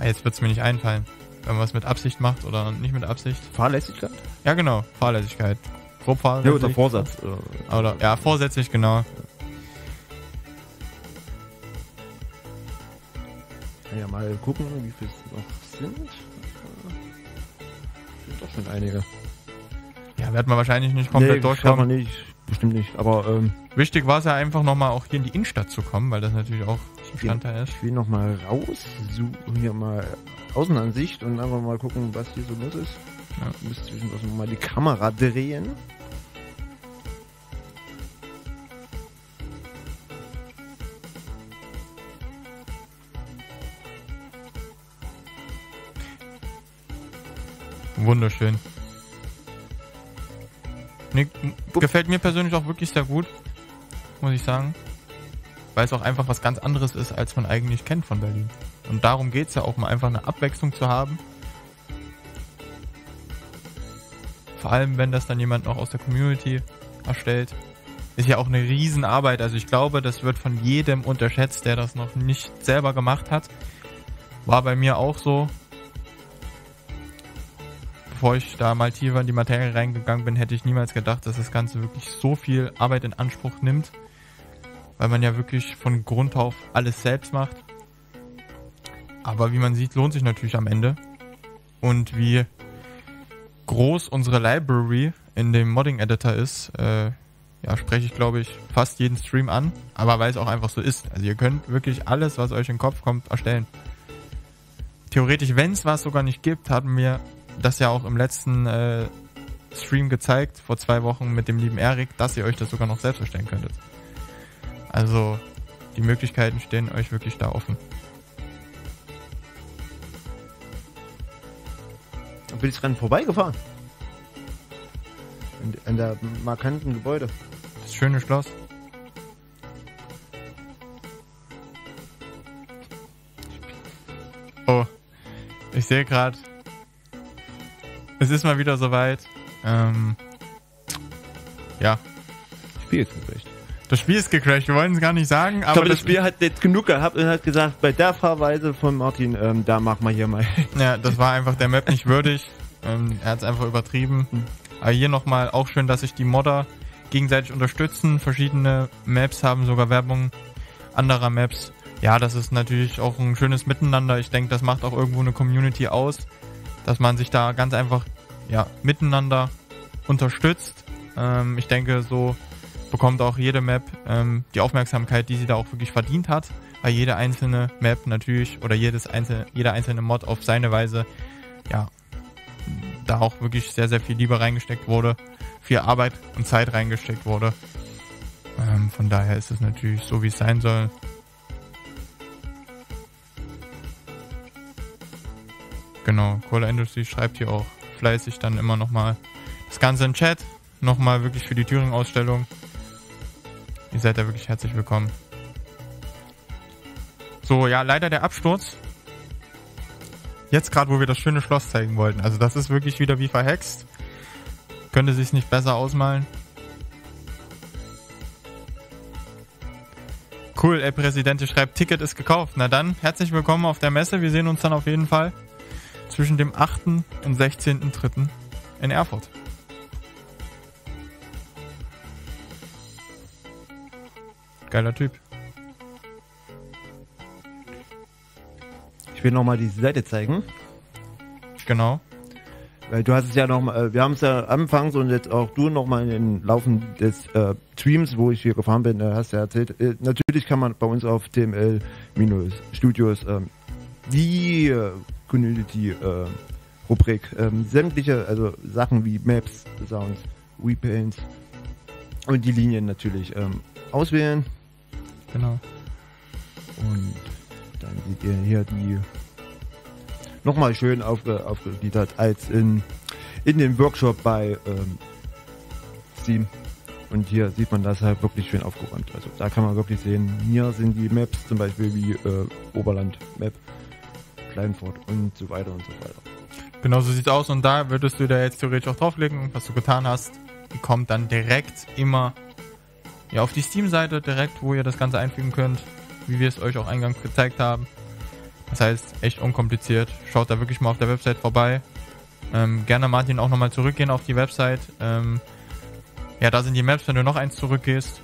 jetzt wird's mir nicht einfallen. Wenn man was mit Absicht macht oder nicht mit Absicht. Fahrlässigkeit? Ja, genau. Fahrlässigkeit. Grob fahrlässig. Ja, oder Vorsatz. Oder, ja, vorsätzlich, genau. Ja, mal gucken, wie viel es noch sind. Sind doch schon einige. Ja, werden wir wahrscheinlich nicht komplett durchkommen. Nicht, bestimmt nicht. Aber wichtig war es ja einfach nochmal auch hier in die Innenstadt zu kommen, weil das natürlich auch Bestandteil ist. Ich will nochmal raus, hier mal Außenansicht und einfach mal gucken, was hier so los ist. Ja. Ich muss zwischendurch mal die Kamera drehen. Wunderschön. Nee, gefällt mir persönlich auch wirklich sehr gut, muss ich sagen. Weil es auch einfach was ganz anderes ist, als man eigentlich kennt von Berlin. Und darum geht es ja auch, mal einfach eine Abwechslung zu haben. Vor allem, wenn das dann jemand noch aus der Community erstellt. Ist ja auch eine Riesenarbeit. Also ich glaube, das wird von jedem unterschätzt, der das noch nicht selber gemacht hat. War bei mir auch so. Bevor ich da mal tiefer in die Materie reingegangen bin, hätte ich niemals gedacht, dass das Ganze wirklich so viel Arbeit in Anspruch nimmt. Weil man ja wirklich von Grund auf alles selbst macht. Aber wie man sieht, lohnt sich natürlich am Ende. Und wie groß unsere Library in dem Modding-Editor ist, spreche ich, glaube ich, fast jeden Stream an. Aber weil es auch einfach so ist. Also ihr könnt wirklich alles, was euch in den Kopf kommt, erstellen. Theoretisch, wenn es was sogar nicht gibt, haben wir das ja auch im letzten Stream gezeigt, vor 2 Wochen mit dem lieben Erik, dass ihr euch das sogar noch selbst erstellen könntet. Also die Möglichkeiten stehen euch wirklich da offen. Und bin ich dran vorbeigefahren. An der markanten Gebäude. Das schöne Schloss. Oh, ich sehe gerade, es ist mal wieder soweit. Ja. Spiel ist gecrashed. Das Spiel ist gecrashed, wir wollen es gar nicht sagen, aber. Ich glaube, das Spiel hat jetzt genug gehabt und hat gesagt, bei der Fahrweise von Martin, da machen wir hier mal. Ja, das war einfach der Map nicht würdig. Er hat es einfach übertrieben. Aber hier nochmal auch schön, dass sich die Modder gegenseitig unterstützen. Verschiedene Maps haben sogar Werbung anderer Maps. Ja, das ist natürlich auch ein schönes Miteinander. Ich denke, das macht auch irgendwo eine Community aus, dass man sich da ganz einfach miteinander unterstützt. Ich denke, so bekommt auch jede Map die Aufmerksamkeit, die sie da auch wirklich verdient hat, weil jede einzelne Map natürlich oder jeder einzelne Mod auf seine Weise da auch wirklich sehr, sehr viel Liebe reingesteckt wurde, viel Arbeit und Zeit reingesteckt wurde. Von daher ist es natürlich so, wie es sein soll. Genau, Cola Industries schreibt hier auch fleißig dann immer nochmal das Ganze im Chat. Nochmal wirklich für die Thüringen-Ausstellung. Ihr seid da wirklich herzlich willkommen. So, ja, leider der Absturz. Jetzt gerade, wo wir das schöne Schloss zeigen wollten. Also das ist wirklich wieder wie verhext. Könnte sich's nicht besser ausmalen. Cool, El Presidente schreibt, Ticket ist gekauft. Na dann, herzlich willkommen auf der Messe. Wir sehen uns dann auf jeden Fall zwischen dem 8. und 16.3. in Erfurt. Geiler Typ. Ich will nochmal diese Seite zeigen. Genau. Weil du hast es ja nochmal, wir haben es ja anfangs und jetzt auch du nochmal im Laufe des Streams, wo ich hier gefahren bin, hast du ja erzählt, natürlich kann man bei uns auf TML-Studios die Community-Rubrik sämtliche, also Sachen wie Maps, Sounds, Repaints und die Linien natürlich auswählen. Genau. Und dann seht ihr hier die nochmal schön aufgegliedert als in dem Workshop bei Steam. Und hier sieht man das halt wirklich schön aufgeräumt. Also da kann man wirklich sehen, hier sind die Maps zum Beispiel wie Oberland Map, Kleinfurt und so weiter und so weiter. Genau so sieht's aus und da würdest du da jetzt theoretisch auch draufklicken, was du getan hast. Die kommt dann direkt immer auf die Steam-Seite, direkt, wo ihr das Ganze einfügen könnt, wie wir es euch auch eingangs gezeigt haben. Das heißt, echt unkompliziert. Schaut da wirklich mal auf der Website vorbei. Gerne Martin auch nochmal zurückgehen auf die Website. Da sind die Maps, wenn du noch eins zurückgehst.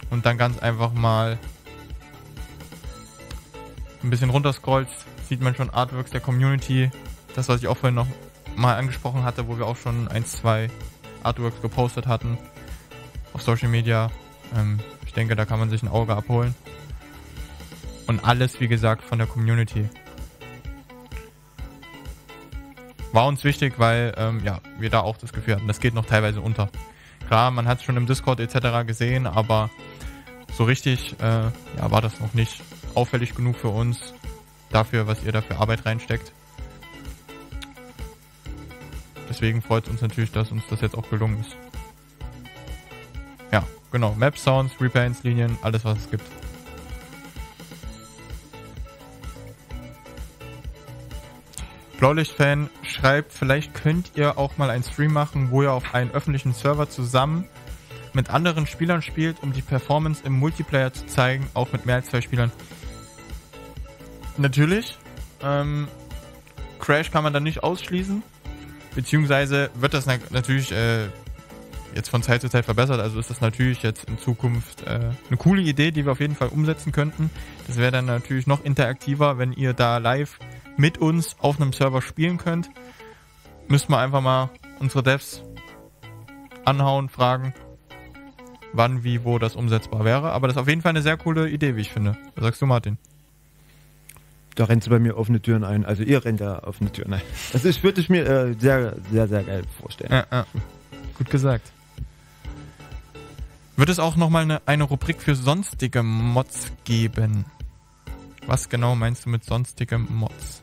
Und dann ganz einfach mal ein bisschen runterscrollst, sieht man schon Artworks der Community. Das, was ich auch vorhin noch mal angesprochen hatte, wo wir auch schon 1-2 Artworks gepostet hatten auf Social Media. Ich denke, da kann man sich ein Auge abholen. Und alles, wie gesagt, von der Community. War uns wichtig, weil wir da auch das Gefühl hatten, das geht noch teilweise unter. Klar, man hat es schon im Discord etc. gesehen, aber so richtig war das noch nicht auffällig genug für uns, dafür, was ihr da für Arbeit reinsteckt. Deswegen freut es uns natürlich, dass uns das jetzt auch gelungen ist. Ja, genau. Maps, Sounds, Repaints, Linien, alles was es gibt. Blaulicht-Fan schreibt, vielleicht könnt ihr auch mal einen Stream machen, wo ihr auf einen öffentlichen Server zusammen mit anderen Spielern spielt, um die Performance im Multiplayer zu zeigen, auch mit mehr als 2 Spielern. Natürlich. Crash kann man dann nicht ausschließen, beziehungsweise wird das natürlich jetzt von Zeit zu Zeit verbessert, also ist das natürlich jetzt in Zukunft eine coole Idee, die wir auf jeden Fall umsetzen könnten. Das wäre dann natürlich noch interaktiver, wenn ihr da live mit uns auf einem Server spielen könnt. Müssten wir einfach mal unsere Devs anhauen, fragen, wann, wie, wo das umsetzbar wäre. Aber das ist auf jeden Fall eine sehr coole Idee, wie ich finde. Was sagst du, Martin? Da rennst du bei mir offene Türen ein. Also ihr rennt da offene Türen ein. Also ich würde es mir sehr, sehr, sehr geil vorstellen. Ja. Gut gesagt. Wird es auch nochmal eine Rubrik für sonstige Mods geben? Was genau meinst du mit sonstige Mods?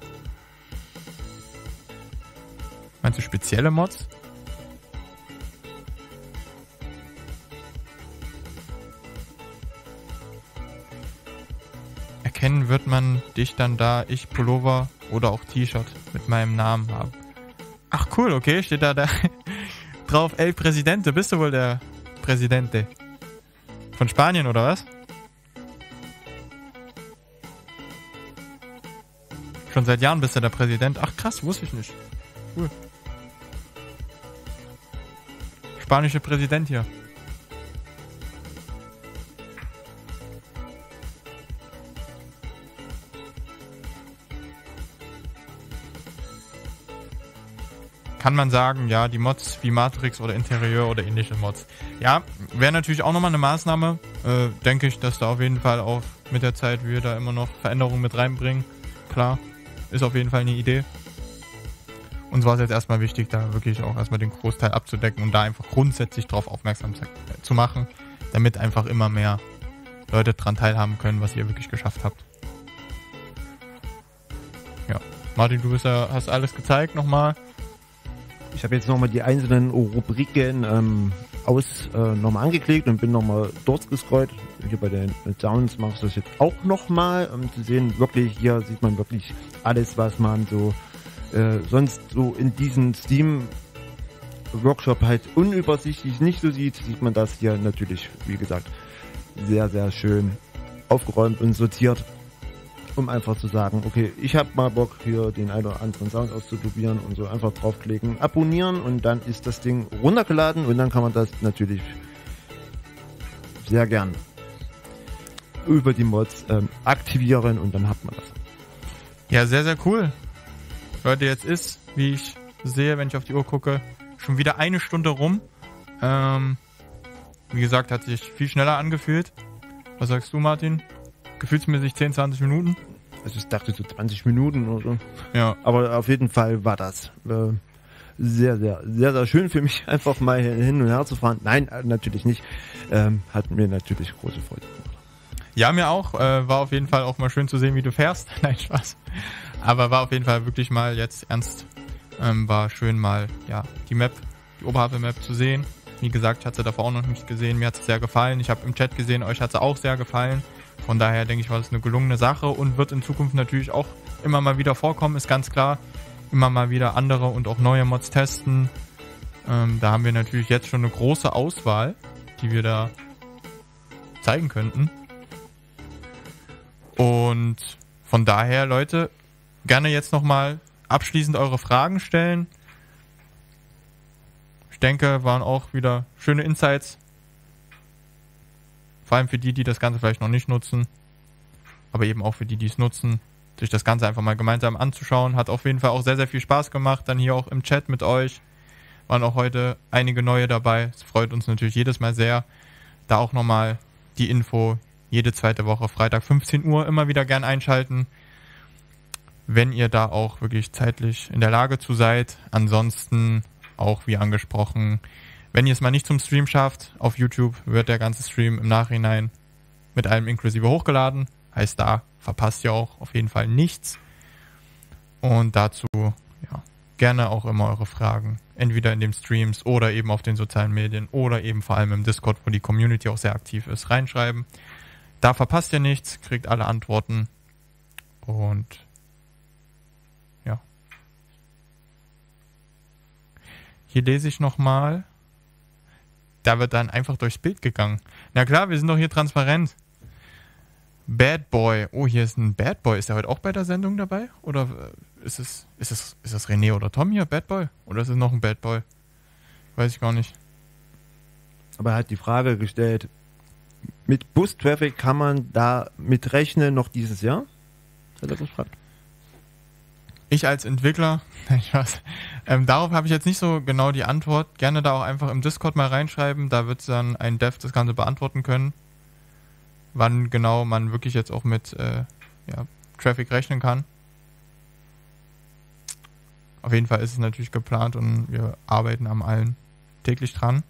Meinst du spezielle Mods? Erkennen wird man dich dann, da ich Pullover oder auch T-Shirt mit meinem Namen habe. Ach cool, okay, steht da drauf, El Presidente. Bist du wohl der Presidente? Von Spanien oder was? Schon seit Jahren bist du der Präsident. Ach krass, wusste ich nicht. Cool. Spanische Präsident hier. Kann man sagen, ja, die Mods wie Matrix oder Interieur oder ähnliche Mods. Ja, wäre natürlich auch nochmal eine Maßnahme. Denke ich, dass da auf jeden Fall auch mit der Zeit wir da immer noch Veränderungen mit reinbringen. Klar, ist auf jeden Fall eine Idee. Uns war es jetzt erstmal wichtig, da wirklich auch erstmal den Großteil abzudecken und da einfach grundsätzlich drauf aufmerksam zu machen, damit einfach immer mehr Leute dran teilhaben können, was ihr wirklich geschafft habt. Ja, Martin, du hast alles gezeigt nochmal. Ich habe jetzt nochmal die einzelnen Rubriken nochmal angeklickt und bin nochmal durchgescrollt. Hier bei den Sounds mache ich das jetzt auch nochmal, um zu sehen, wirklich, hier sieht man wirklich alles, was man so sonst so in diesen Steam Workshop halt unübersichtlich nicht so sieht man das hier natürlich, wie gesagt, sehr, sehr schön aufgeräumt und sortiert, um einfach zu sagen, okay, ich habe mal Bock, hier den einen oder anderen Sound auszuprobieren und so einfach draufklicken, abonnieren und dann ist das Ding runtergeladen und dann kann man das natürlich sehr gern über die Mods aktivieren und dann hat man das. Ja, sehr, sehr cool. Leute, jetzt ist, wie ich sehe, wenn ich auf die Uhr gucke, schon wieder 1 Stunde rum. Wie gesagt, hat sich viel schneller angefühlt. Was sagst du, Martin? Gefühlsmäßig 10, 20 Minuten? Also ich dachte so 20 Minuten oder so. Ja. Aber auf jeden Fall war das sehr, sehr, sehr, sehr schön für mich, einfach mal hin und her zu fahren. Nein, natürlich nicht. Hat mir natürlich große Freude gemacht. Ja, mir auch. War auf jeden Fall auch mal schön zu sehen, wie du fährst. Nein, Spaß. Aber war auf jeden Fall wirklich mal jetzt ernst. War schön mal, ja, die Map, die Oberhavel-Map zu sehen. Wie gesagt, ich hatte sie davor auch noch nicht gesehen. Mir hat es sehr gefallen. Ich habe im Chat gesehen, euch hat sie auch sehr gefallen. Von daher denke ich, war das eine gelungene Sache und wird in Zukunft natürlich auch immer mal wieder vorkommen, ist ganz klar. Immer mal wieder andere und auch neue Mods testen. Da haben wir natürlich jetzt schon eine große Auswahl, die wir da zeigen könnten. Und von daher, Leute, gerne jetzt nochmal abschließend eure Fragen stellen. Ich denke, waren auch wieder schöne Insights. Vor allem für die das Ganze vielleicht noch nicht nutzen. Aber eben auch für die es nutzen, sich das Ganze einfach mal gemeinsam anzuschauen. Hat auf jeden Fall auch sehr, sehr viel Spaß gemacht. Dann hier auch im Chat mit euch. Waren auch heute einige neue dabei. Es freut uns natürlich jedes Mal sehr. Da auch nochmal die Info. Jede zweite Woche, Freitag 15 Uhr, immer wieder gern einschalten. Wenn ihr da auch wirklich zeitlich in der Lage zu seid. Ansonsten auch wie angesprochen, wenn ihr es mal nicht zum Stream schafft, auf YouTube wird der ganze Stream im Nachhinein mit allem inklusive hochgeladen. Heißt, da verpasst ihr auch auf jeden Fall nichts. Und dazu, ja, gerne auch immer eure Fragen. Entweder in den Streams oder eben auf den sozialen Medien oder eben vor allem im Discord, wo die Community auch sehr aktiv ist, reinschreiben. Da verpasst ihr nichts, kriegt alle Antworten. Und ja. Hier lese ich nochmal. Da wird dann einfach durchs Bild gegangen. Na klar, wir sind doch hier transparent. Bad Boy. Oh, hier ist ein Bad Boy. Ist er heute auch bei der Sendung dabei? Oder ist es René oder Tom hier? Bad Boy? Oder ist es noch ein Bad Boy? Weiß ich gar nicht. Aber er hat die Frage gestellt, mit Bus-Traffic kann man da mit rechnen noch dieses Jahr? Hat er gefragt. Ich als Entwickler, darauf habe ich jetzt nicht so genau die Antwort. Gerne da auch einfach im Discord mal reinschreiben. Da wird dann ein Dev das Ganze beantworten können. Wann genau man wirklich jetzt auch mit Traffic rechnen kann. Auf jeden Fall ist es natürlich geplant und wir arbeiten am allen täglich dran.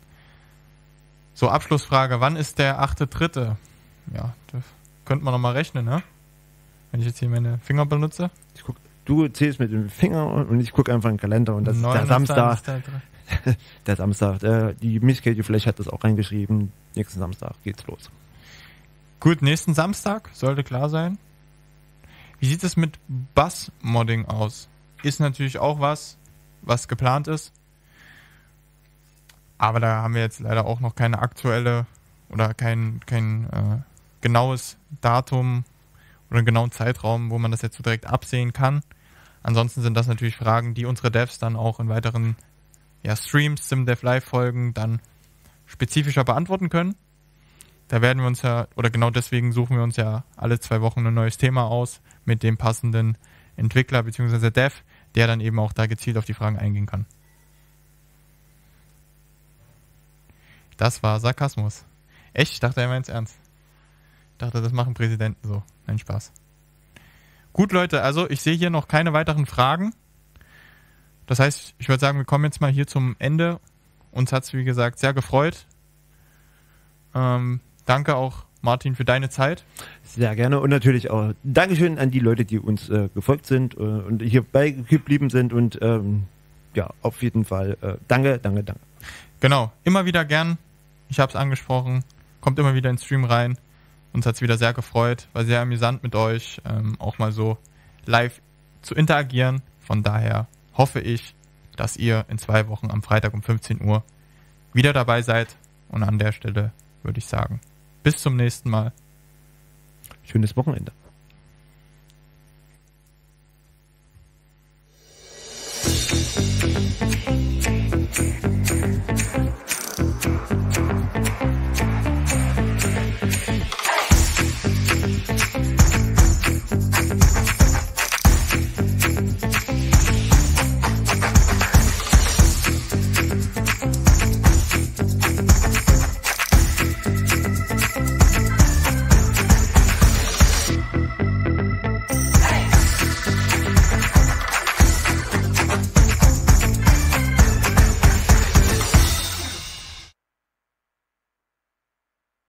So, Abschlussfrage. Wann ist der 8.3.? Ja, das könnte man nochmal rechnen, ne? Wenn ich jetzt hier meine Finger benutze. Du zählst mit dem Finger und ich gucke einfach in den Kalender und das ist der Samstag. Der Samstag. Die Miss Katie vielleicht hat das auch reingeschrieben. Nächsten Samstag geht's los. Gut, nächsten Samstag sollte klar sein. Wie sieht es mit Bass-Modding aus? Ist natürlich auch was geplant ist. Aber da haben wir jetzt leider auch noch keine aktuelle oder kein genaues Datum oder einen genauen Zeitraum, wo man das jetzt so direkt absehen kann. Ansonsten sind das natürlich Fragen, die unsere Devs dann auch in weiteren Streams, SimDev Live-Folgen dann spezifischer beantworten können. Da werden wir uns oder genau deswegen suchen wir uns ja alle 2 Wochen ein neues Thema aus mit dem passenden Entwickler bzw. Dev, der dann eben auch da gezielt auf die Fragen eingehen kann. Das war Sarkasmus. Echt? Ich dachte, er meint's ernst. Ich dachte, das machen Präsidenten so. Nein, Spaß. Gut, Leute, also ich sehe hier noch keine weiteren Fragen. Das heißt, ich würde sagen, wir kommen jetzt mal hier zum Ende. Uns hat's, wie gesagt, sehr gefreut. Danke auch, Martin, für deine Zeit. Sehr gerne und natürlich auch Dankeschön an die Leute, die uns gefolgt sind und hierbei geblieben sind und auf jeden Fall danke. Genau, immer wieder gern. Ich habe es angesprochen. Kommt immer wieder ins Stream rein. Uns hat es wieder sehr gefreut. War sehr amüsant mit euch, auch mal so live zu interagieren. Von daher hoffe ich, dass ihr in 2 Wochen am Freitag um 15 Uhr wieder dabei seid. Und an der Stelle würde ich sagen, bis zum nächsten Mal. Schönes Wochenende.